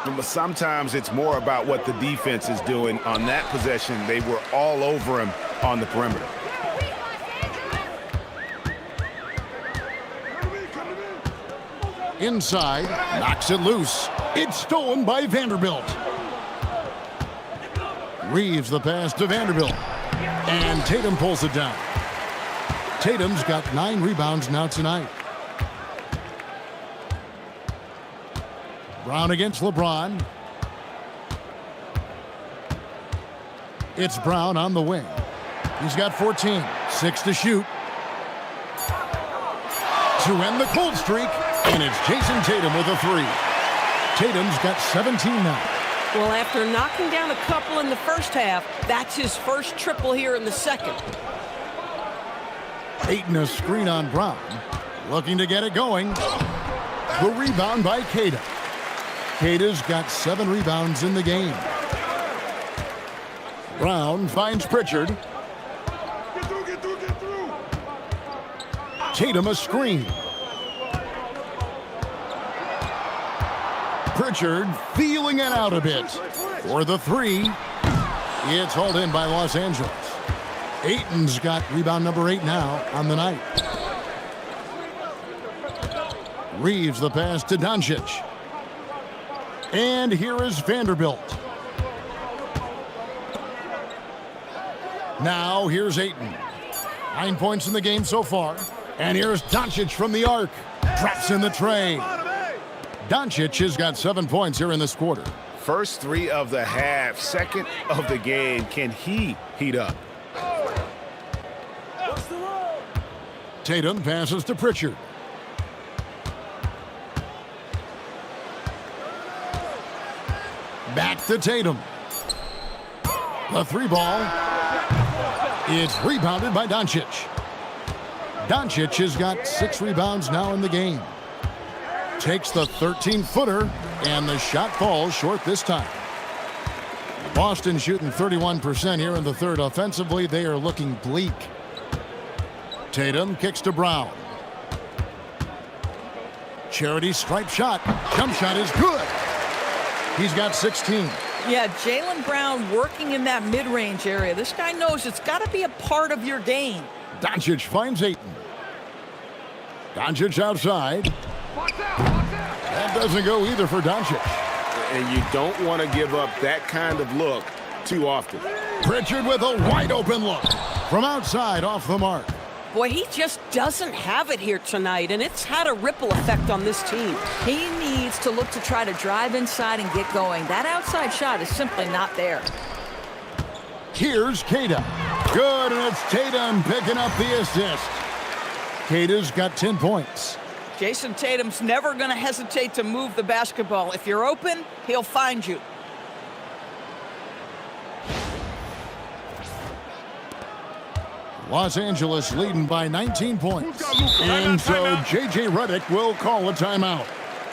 But sometimes it's more about what the defense is doing on that possession. They were all over him on the perimeter. Inside, knocks it loose. It's stolen by Vanderbilt. Reeves the pass to Vanderbilt. And Tatum pulls it down. Tatum's got 9 rebounds now tonight. Brown against LeBron. It's Brown on the wing. He's got 14. 6 to shoot. To end the cold streak, and it's Jason Tatum with a 3. Tatum's got 17 now. Well, after knocking down a couple in the first half, that's his first triple here in the second. Ayton a screen on Brown. Looking to get it going. The rebound by Queta. Queta's got 7 rebounds in the game. Brown finds Pritchard. Get through. Tatum a screen. Pritchard feeling it out a bit. For the 3. It's hauled in by Los Angeles. Ayton's got rebound number 8 now on the night. Reeves the pass to Doncic. And here is Vanderbilt. Now here's Ayton. 9 points in the game so far. And here's Doncic from the arc. Traps in the tray. Doncic has got 7 points here in this quarter. First 3 of the half, second of the game. Can he heat up? Tatum passes to Pritchard. Back to Tatum. The 3 ball. It's rebounded by Doncic. Doncic has got 6 rebounds now in the game. Takes the 13-footer, and the shot falls short this time. Boston shooting 31% here in the third. Offensively, they are looking bleak. Tatum kicks to Brown. Charity stripe shot. Jump shot is good. He's got 16. Yeah, Jaylen Brown working in that mid-range area. This guy knows it's got to be a part of your game. Doncic finds Ayton. Doncic outside. That doesn't go either for Doncic. And you don't want to give up that kind of look too often. Pritchard with a wide-open look. From outside, off the mark. Boy, he just doesn't have it here tonight, and it's had a ripple effect on this team. He needs to look to try to drive inside and get going. That outside shot is simply not there. Here's Queta. Good, and it's Tatum picking up the assist. Queta's got 10 points. Jason Tatum's never going to hesitate to move the basketball. If you're open, he'll find you. Los Angeles leading by 19 points. And so J.J. Redick will call a timeout.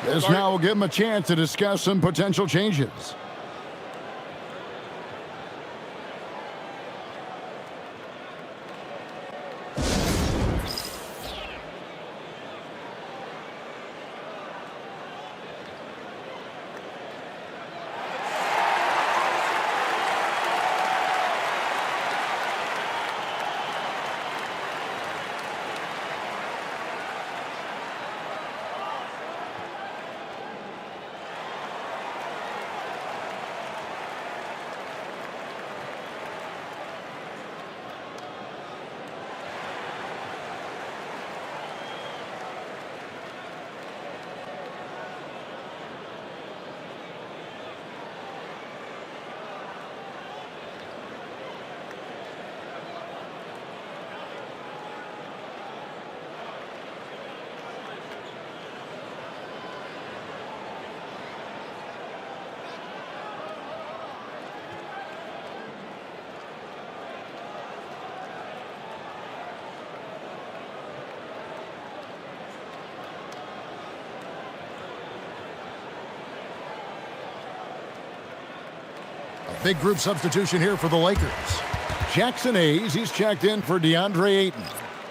This now will give him a chance to discuss some potential changes. A big group substitution here for the Lakers. Jackson Hayes, he's checked in for DeAndre Ayton.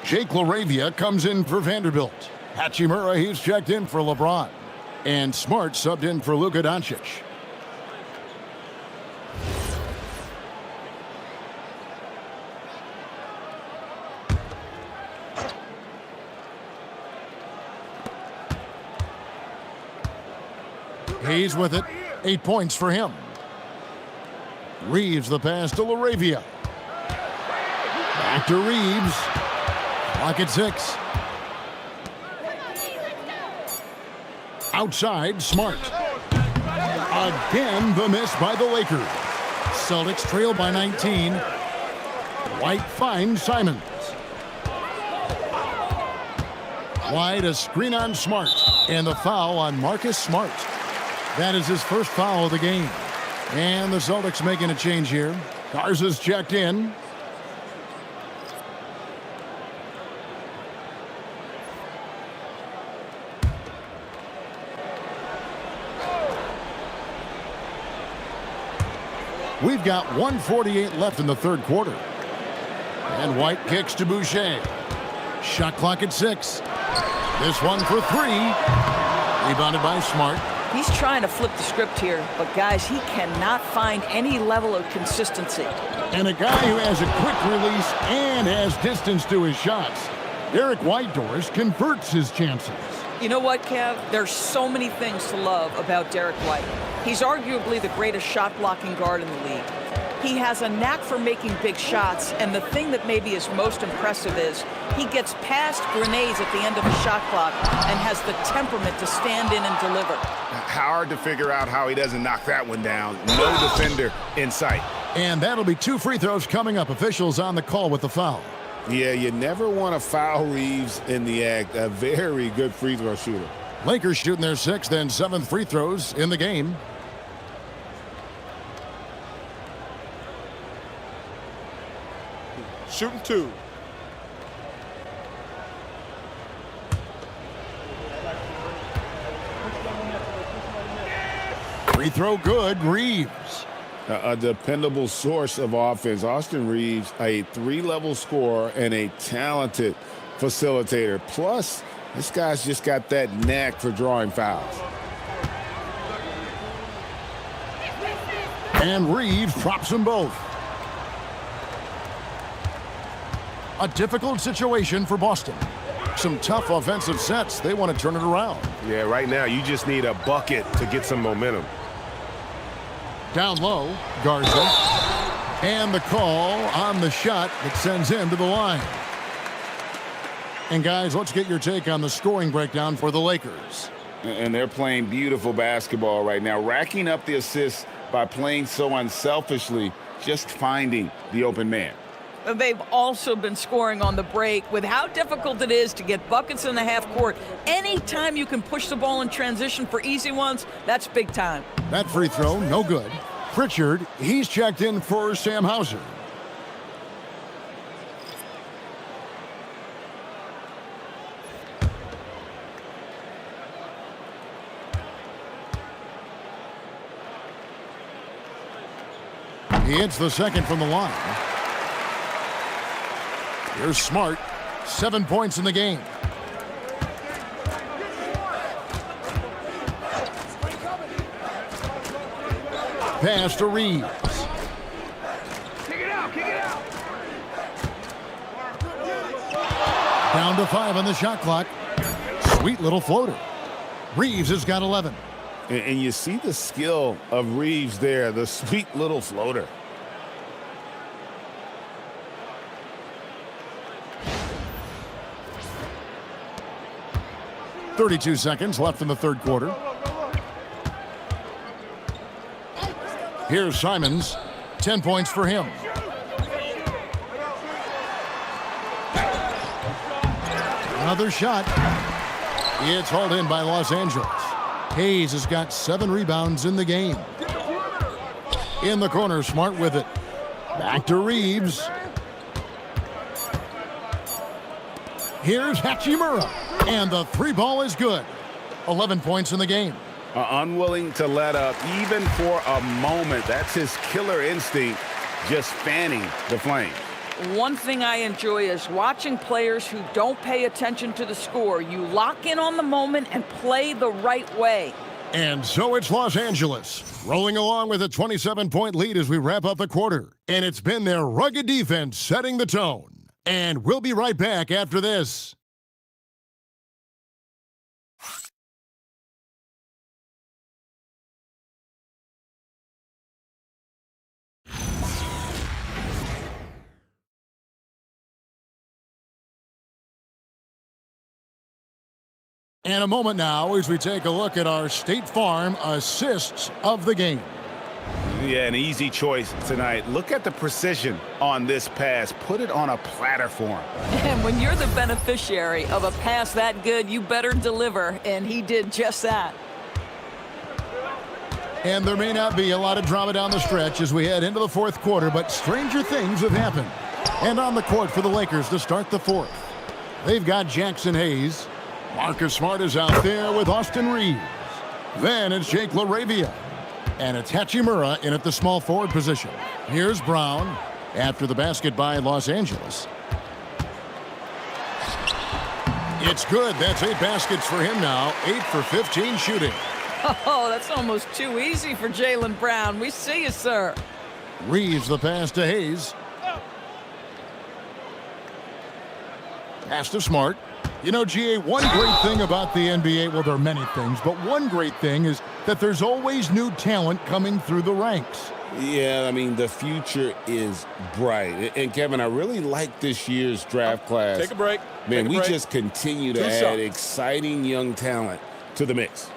Jake LaRavia comes in for Vanderbilt. Hachimura, he's checked in for LeBron. And Smart subbed in for Luka Doncic. Hayes with it. 8 points for him. Reeves the pass to LaRavia. Back to Reeves. Clock at 6. Outside, Smart. Again, the miss by the Lakers. Celtics trail by 19. White finds Simons. Wide, a screen on Smart. And the foul on Marcus Smart. That is his first foul of the game. And the Celtics making a change here. Garza's checked in. We've got 1:48 left in the third quarter. And White kicks to Boucher. Shot clock at 6. This one for 3. Rebounded by Smart. He's trying to flip the script here, but guys, he cannot find any level of consistency. And a guy who has a quick release and has distance to his shots. Derek Whitehorse converts his chances. You know what, Kev? There's so many things to love about Derek White. He's arguably the greatest shot-blocking guard in the league. He has a knack for making big shots, and the thing that maybe is most impressive is he gets past grenades at the end of a shot clock and has the temperament to stand in and deliver. Hard to figure out how he doesn't knock that one down. No defender in sight. And that'll be 2 free throws coming up. Officials on the call with the foul. Yeah, you never want to foul Reeves in the act. A very good free throw shooter. Lakers shooting their 6th and 7th free throws in the game. Shooting 2. Free throw good. Reeves. A dependable source of offense. Austin Reeves, a 3-level scorer and a talented facilitator. Plus, this guy's just got that knack for drawing fouls. And Reeves drops them both. A difficult situation for Boston. Some tough offensive sets. They want to turn it around. Yeah, right now you just need a bucket to get some momentum. Down low, Garza. And the call on the shot that sends him to the line. And guys, let's get your take on the scoring breakdown for the Lakers. And they're playing beautiful basketball right now, racking up the assists by playing so unselfishly, just finding the open man. They've also been scoring on the break with how difficult it is to get buckets in the half court. Anytime you can push the ball in transition for easy ones, that's big time. That free throw, no good. Pritchard, he's checked in for Sam Hauser. He hits the second from the line. Here's Smart. 7 points in the game. Pass to Reeves. Kick it out, kick it out. Down to 5 on the shot clock. Sweet little floater. Reeves has got 11. And you see the skill of Reeves there, the sweet little floater. .32 seconds left in the third quarter. Here's Simons. 10 points for him. Another shot. It's hauled in by Los Angeles. Hayes has got 7 rebounds in the game. In the corner, Smart with it. Back to Reeves. Here's Hachimura. And the 3 ball is good. 11 points in the game. unwilling to let up even for a moment. That's his killer instinct, just fanning the flame. One thing I enjoy is watching players who don't pay attention to the score. You lock in on the moment and play the right way. And so it's Los Angeles, rolling along with a 27-point lead as we wrap up the quarter. And it's been their rugged defense setting the tone. And we'll be right back after this. And a moment now as we take a look at our State Farm assists of the game. Yeah, an easy choice tonight. Look at the precision on this pass. Put it on a platter for him. And when you're the beneficiary of a pass that good, you better deliver, and he did just that. And there may not be a lot of drama down the stretch as we head into the fourth quarter, but stranger things have happened. And on the court for the Lakers to start the fourth, they've got Jackson Hayes. Marcus Smart is out there with Austin Reeves. Then it's Jake LaRavia. And it's Hachimura in at the small forward position. Here's Brown after the basket by Los Angeles. It's good. That's 8 baskets for him now. 8 for 15 shooting. Oh, that's almost too easy for Jaylen Brown. We see you, sir. Reeves the pass to Hayes. Pass to Smart. You know, GA, one great thing about the NBA, well, there are many things, but one great thing is that there's always new talent coming through the ranks. Yeah, I mean, the future is bright. And, Kevin, I really like this year's draft class. Take a break. Man, we just continue to add exciting young talent to the mix.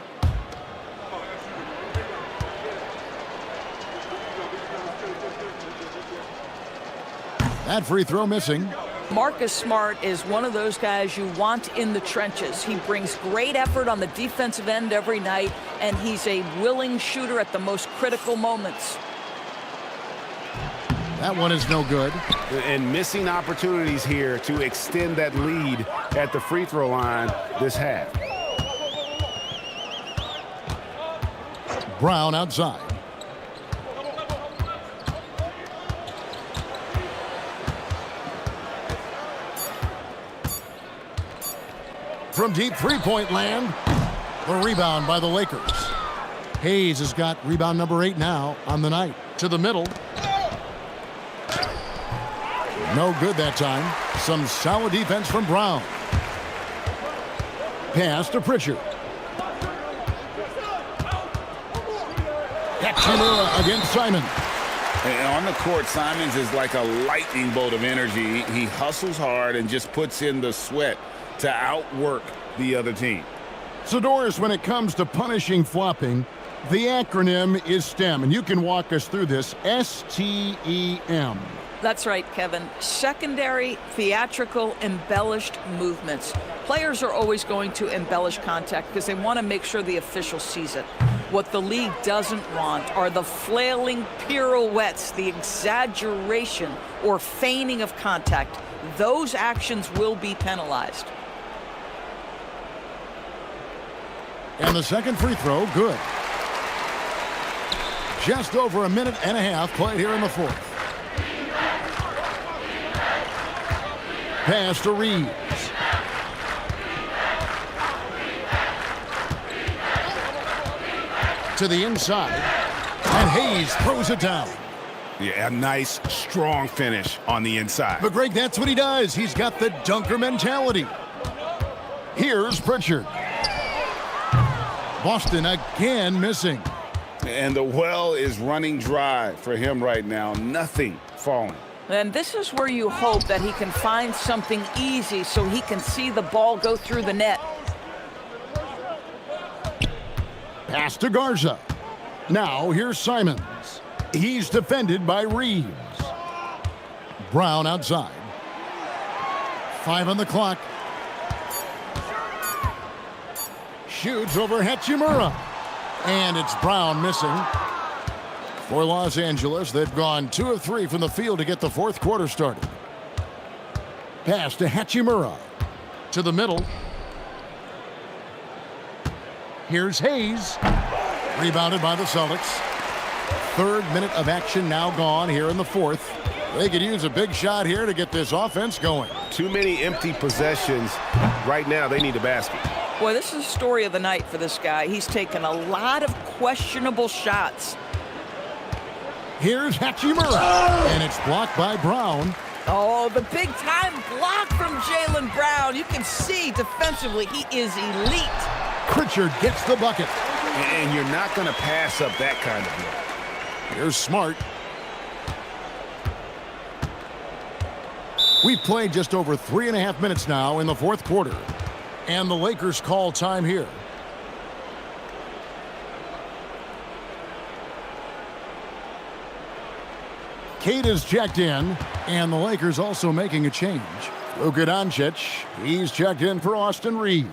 That free throw missing. Marcus Smart is one of those guys you want in the trenches. He brings great effort on the defensive end every night, and he's a willing shooter at the most critical moments. That one is no good. And missing opportunities here to extend that lead at the free throw line this half. Brown outside. From deep three-point land, the rebound by the Lakers. Hayes has got rebound number 8 now on the night. To the middle. No good that time. Some solid defense from Brown. Pass to Pritchard. Hachimura against Simon. And on the court, Simons is like a lightning bolt of energy. He hustles hard and just puts in the sweat to outwork the other team. So, Doris, when it comes to punishing flopping, the acronym is STEM, and you can walk us through this. STEM. That's right, Kevin. Secondary, theatrical, embellished movements. Players are always going to embellish contact because they want to make sure the official sees it. What the league doesn't want are the flailing pirouettes, the exaggeration or feigning of contact. Those actions will be penalized. And the second free throw, good. Just over a minute and a half played here in the fourth. Pass to Reeves. To the inside. And Hayes throws it down. Yeah, a nice, strong finish on the inside. But, Greg, that's what he does. He's got the dunker mentality. Here's Pritchard. Boston again missing. And the well is running dry for him right now. Nothing falling. And this is where you hope that he can find something easy so he can see the ball go through the net. Pass to Garza. Now here's Simons. He's defended by Reeves. Brown outside. 5 on the clock. Shoots over Hachimura. And it's Brown missing. For Los Angeles, they've gone 2 of 3 from the field to get the fourth quarter started. Pass to Hachimura. To the middle. Here's Hayes. Rebounded by the Celtics. Third minute of action now gone here in the fourth. They could use a big shot here to get this offense going. Too many empty possessions. Right now, they need a basket. Boy, this is the story of the night for this guy. He's taken a lot of questionable shots. Here's Hachimura, and it's blocked by Brown. Oh, the big-time block from Jaylen Brown. You can see defensively he is elite. Pritchard gets the bucket. And you're not going to pass up that kind of look. Here's Smart. We've played just over 3.5 minutes now in the fourth quarter. And the Lakers call time here. Kate is checked in, and the Lakers also making a change. Luka Doncic, he's checked in for Austin Reeves.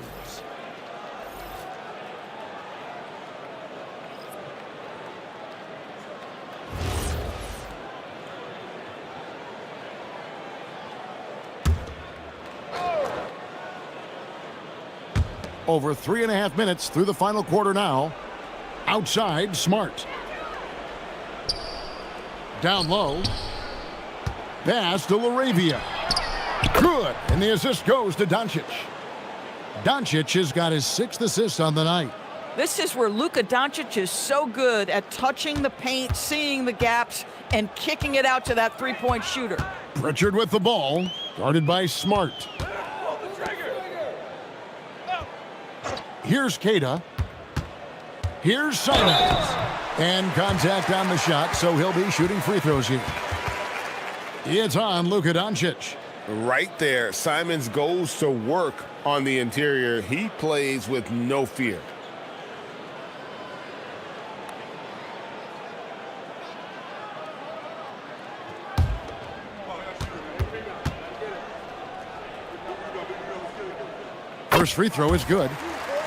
Over 3.5 minutes through the final quarter now. Outside, Smart. Down low. Pass to LaRavia. Good. And the assist goes to Doncic. Doncic has got his 6th assist on the night. This is where Luka Doncic is so good at touching the paint, seeing the gaps, and kicking it out to that three-point shooter. Pritchard with the ball. Guarded by Smart. Here's Keita. Here's Simons. And contact on the shot, so he'll be shooting free throws here. It's on Luka Doncic. Right there, Simons goes to work on the interior. He plays with no fear. First free throw is good.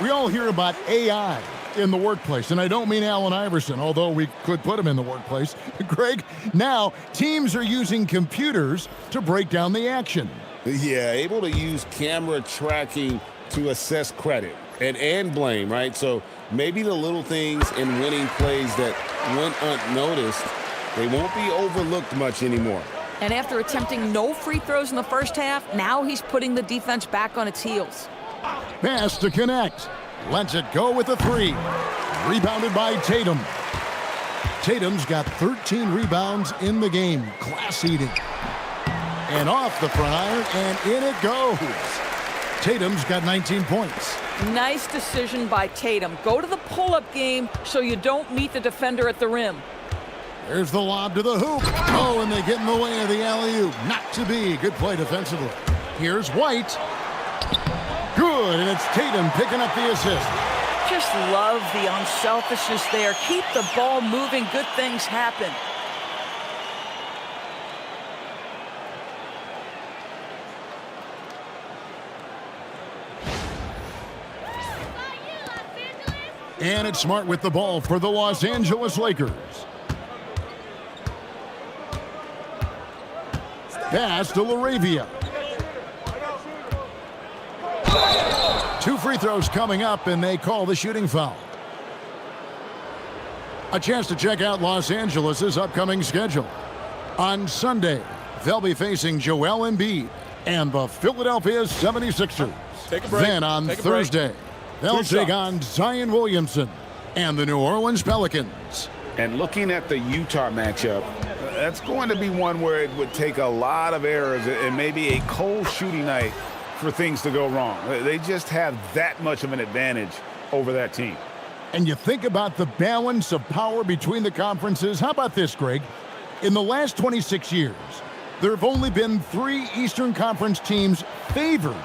We all hear about AI in the workplace, and I don't mean Allen Iverson, although we could put him in the workplace. Greg, now teams are using computers to break down the action. Yeah, able to use camera tracking to assess credit and blame, right? So maybe the little things in winning plays that went unnoticed, they won't be overlooked much anymore. And after attempting no free throws in the first half, now he's putting the defense back on its heels. Pass to connect. Lets it go with a three. Rebounded by Tatum. Tatum's got 13 rebounds in the game. Class eating. And off the front iron, and in it goes. Tatum's got 19 points. Nice decision by Tatum. Go to the pull-up game so you don't meet the defender at the rim. There's the lob to the hoop. Oh, and they get in the way of the alley-oop. Not to be. Good play defensively. Here's White. Good, and it's Tatum picking up the assist. Just love the unselfishness there. Keep the ball moving. Good things happen. And it's Smart with the ball for the Los Angeles Lakers. Pass to LaRavia. 2 free throws coming up, and they call the shooting foul. A chance to check out Los Angeles' upcoming schedule. On Sunday, they'll be facing Joel Embiid and the Philadelphia 76ers. Take a break. Then on Take a break. Thursday, they'll take on Zion Williamson and the New Orleans Pelicans. And looking at the Utah matchup, that's going to be one where it would take a lot of errors and maybe a cold shooting night for things to go wrong. They just have that much of an advantage over that team. And you think about the balance of power between the conferences. How about this, Greg? In the last 26 years, there have only been 3 Eastern Conference teams favored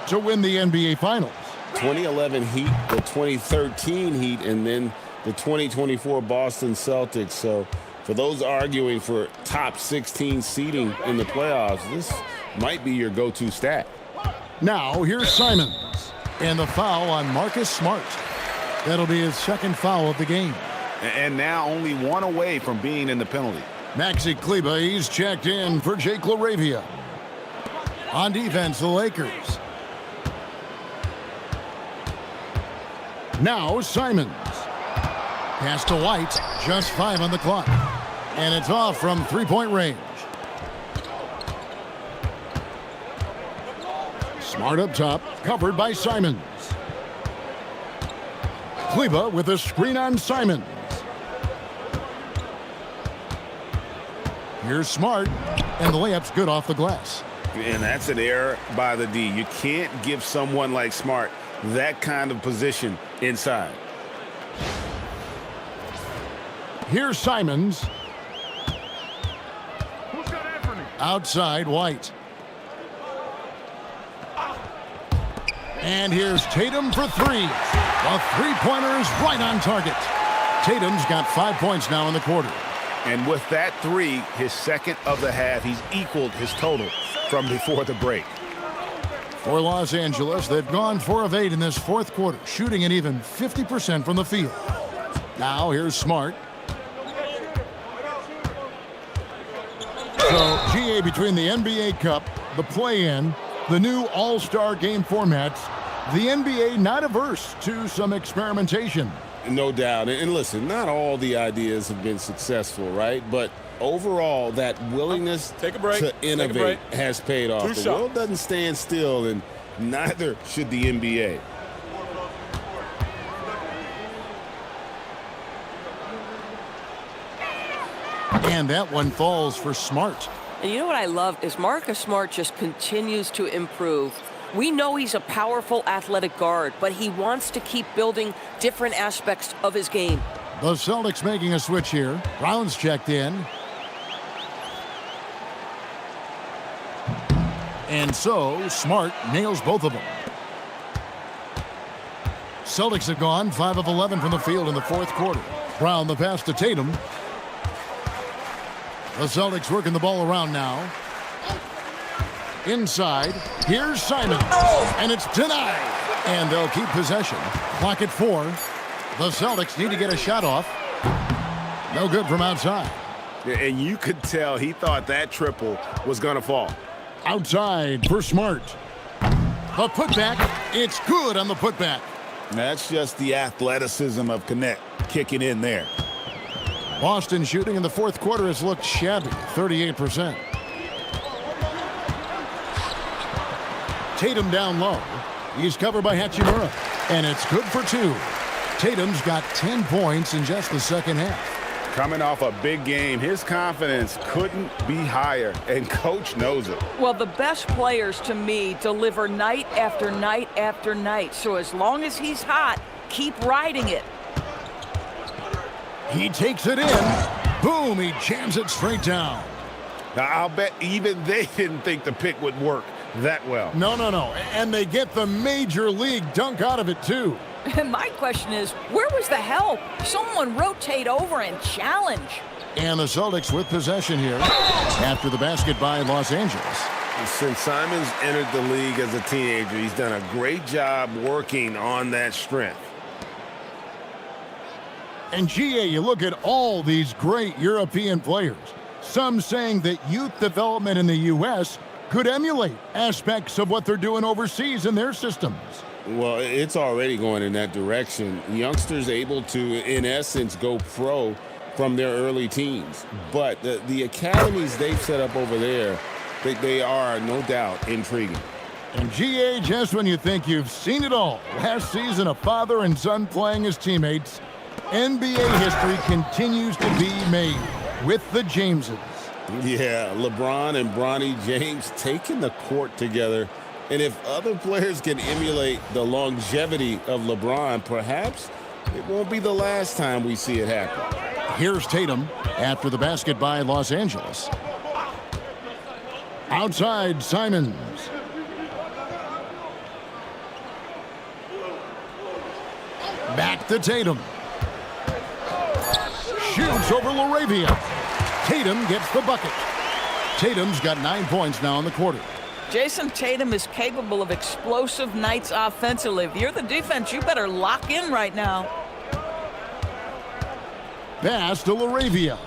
to win the NBA Finals. 2011 Heat, the 2013 Heat, and then the 2024 Boston Celtics. So for those arguing for top 16 seeding in the playoffs, this might be your go-to stat. Now, here's Simons. And the foul on Marcus Smart. That'll be his second foul of the game. And now only one away from being in the penalty. Maxi Kleber, he's checked in for Jake LaRavia. On defense, the Lakers. Now, Simons. Pass to White. Just 5 on the clock. And it's off from three-point range. Smart up top, covered by Simons. Kleba with a screen on Simons. Here's Smart, and the layup's good off the glass. And that's an error by the D. You can't give someone like Smart that kind of position inside. Here's Simons. Outside, White. And here's Tatum for three. The three-pointer is right on target. Tatum's got 5 points now in the quarter. And with that three, his second of the half, he's equaled his total from before the break. For Los Angeles, they've gone 4 of 8 in this fourth quarter, shooting an even 50% from the field. Now here's Smart. So, GA, between the NBA Cup, the play-in, the new All-Star game formats, the NBA not averse to some experimentation. No doubt. And listen, not all the ideas have been successful, right? But overall, that willingness to innovate has paid off. The world doesn't stand still, and neither should the NBA. And that one falls for Smart. And you know what I love is Marcus Smart just continues to improve. We know he's a powerful athletic guard, but he wants to keep building different aspects of his game. The Celtics making a switch here. Brown's checked in. And so, Smart nails both of them. Celtics have gone 5 of 11 from the field in the fourth quarter. Brown the pass to Tatum. The Celtics working the ball around now. Inside, here's Simons, and it's denied. And they'll keep possession. Clock at 4. The Celtics need to get a shot off. No good from outside. And you could tell he thought that triple was going to fall. Outside for Smart. The putback, it's good on the putback. That's just the athleticism of Connect kicking in there. Boston shooting in the fourth quarter has looked shabby, 38%. Tatum down low. He's covered by Hachimura, and it's good for 2. Tatum's got 10 points in just the second half. Coming off a big game, his confidence couldn't be higher, and Coach knows it. Well, the best players, to me, deliver night after night after night. So as long as he's hot, keep riding it. He takes it in. Boom, he jams it straight down. Now, I'll bet even they didn't think the pick would work that well. No. And they get the major league dunk out of it, too. My question is, where was the help? Someone rotate over and challenge. And the Celtics with possession here after the basket by Los Angeles. Since Simons entered the league as a teenager, he's done a great job working on that strength. And GA, you look at all these great European players. Some saying that youth development in the U.S. could emulate aspects of what they're doing overseas in their systems. Well, it's already going in that direction. Youngsters able to, in essence, go pro from their early teens. But the academies they've set up over there, they are, no doubt, intriguing. And GA, just when you think you've seen it all, last season a father and son playing as teammates, NBA history continues to be made with the Jameses. Yeah, LeBron and Bronny James taking the court together. And if other players can emulate the longevity of LeBron, perhaps it won't be the last time we see it happen. Here's Tatum after the basket by Los Angeles. Outside, Simons. Back to Tatum. Shoots over LaRavia. Tatum gets the bucket. Tatum's got 9 points now in the quarter. Jason Tatum is capable of explosive nights offensively. If you're the defense, you better lock in right now. Pass to LaRavia.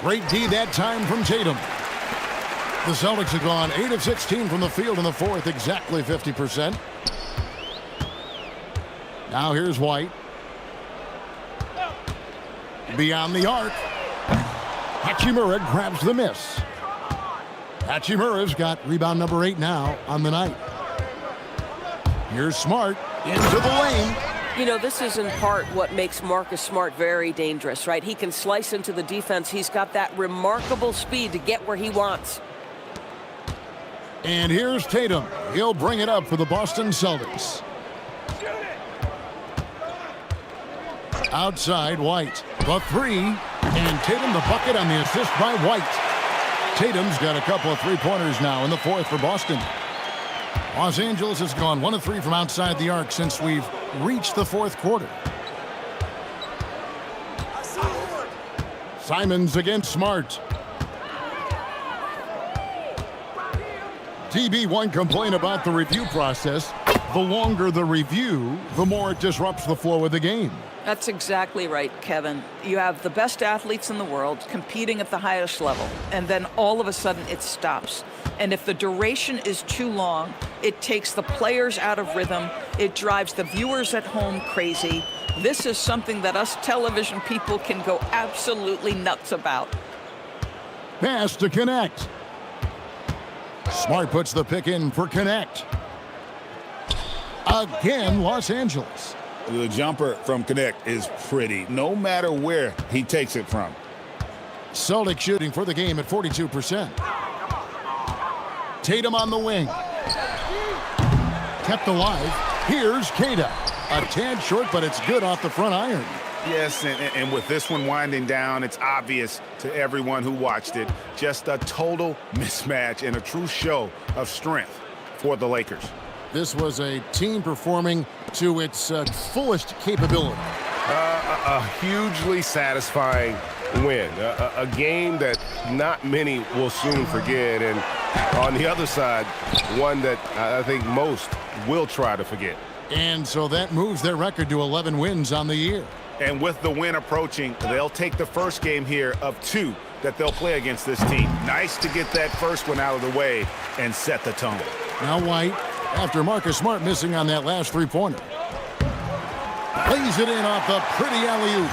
Great D that time from Tatum. The Celtics have gone 8 of 16 from the field in the fourth, exactly 50%. Now here's White. Beyond the arc. Hachimura grabs the miss. Hachimura's got rebound number 8 now on the night. Here's Smart into the lane. You know, this is in part what makes Marcus Smart very dangerous, right? He can slice into the defense. He's got that remarkable speed to get where he wants. And here's Tatum. He'll bring it up for the Boston Celtics. Outside, White. The 3. And Tatum the bucket on the assist by White. Tatum's got a couple of three-pointers now in the 4th for Boston. Los Angeles has gone 1 of 3 from outside the arc since we've reached the 4th quarter. Simons against Smart. TB1 complain about the review process. The longer the review, the more it disrupts the flow of the game. That's exactly right, Kevin. You have the best athletes in the world competing at the highest level, and then all of a sudden it stops. And if the duration is too long, it takes the players out of rhythm. It drives the viewers at home crazy. This is something that us television people can go absolutely nuts about. Pass to Connect. Smart puts the pick in for Connect. Again, Los Angeles. The jumper from Connect is pretty, no matter where he takes it from. Celtics shooting for the game at 42%. Tatum on the wing. Kept alive. Here's Kata. A tad short, but it's good off the front iron. Yes, and with this one winding down, it's obvious to everyone who watched it. Just a total mismatch and a true show of strength for the Lakers. This was a team performing to its fullest capability. A hugely satisfying win. A game that not many will soon forget. And on the other side, one that I think most will try to forget. And so that moves their record to 11 wins on the year. And with the win approaching, they'll take the first game here of 2 that they'll play against this team. Nice to get that first one out of the way and set the tone. Now White, after Marcus Smart missing on that last three-pointer. Plays it in off the pretty alley-oop.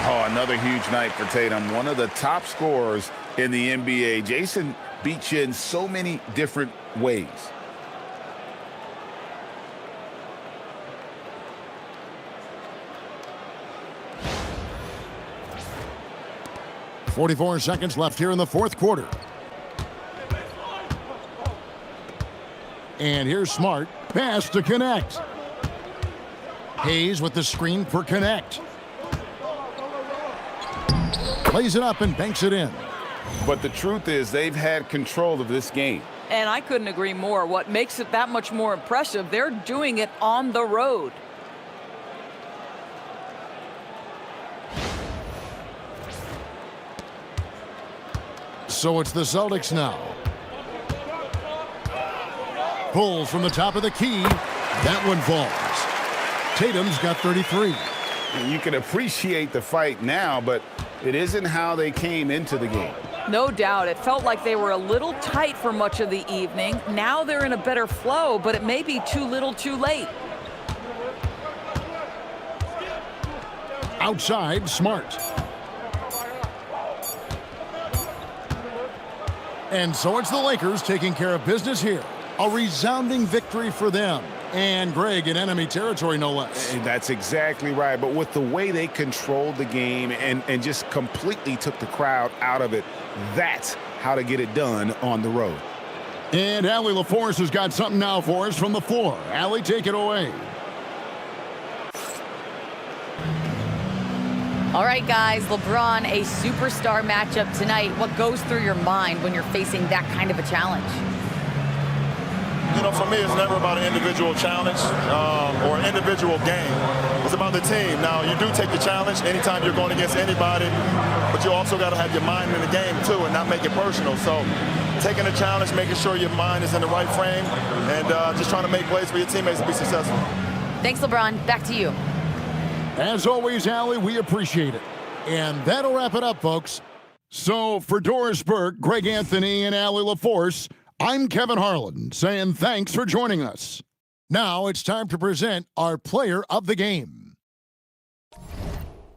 Oh, another huge night for Tatum. One of the top scorers in the NBA. Jason beats you in so many different ways. .44 seconds left here in the 4th quarter. And here's Smart. Pass to Connect. Hayes with the screen for Connect. Plays it up and banks it in. But the truth is they've had control of this game. And I couldn't agree more. What makes it that much more impressive, they're doing it on the road. So it's the Celtics now. Pulls from the top of the key. That one falls. Tatum's got 33. You can appreciate the fight now, but it isn't how they came into the game. No doubt. It felt like they were a little tight for much of the evening. Now they're in a better flow, but it may be too little too late. Outside, Smart. And so it's the Lakers taking care of business here. A resounding victory for them. And Greg in enemy territory, no less. And that's exactly right. But with the way they controlled the game and just completely took the crowd out of it, that's how to get it done on the road. And Allie LaForce has got something now for us from the floor. Allie, take it away. All right, guys, LeBron, a superstar matchup tonight. What goes through your mind when you're facing that kind of a challenge? You know, for me, it's never about an individual challenge or an individual game. It's about the team. Now, you do take the challenge anytime you're going against anybody, but you also got to have your mind in the game, too, and not make it personal. So taking the challenge, making sure your mind is in the right frame, and just trying to make plays for your teammates to be successful. Thanks, LeBron. Back to you. As always, Allie, we appreciate it. And that'll wrap it up, folks. So for Doris Burke, Greg Anthony, and Allie LaForce, I'm Kevin Harlan saying thanks for joining us. Now it's time to present our player of the game.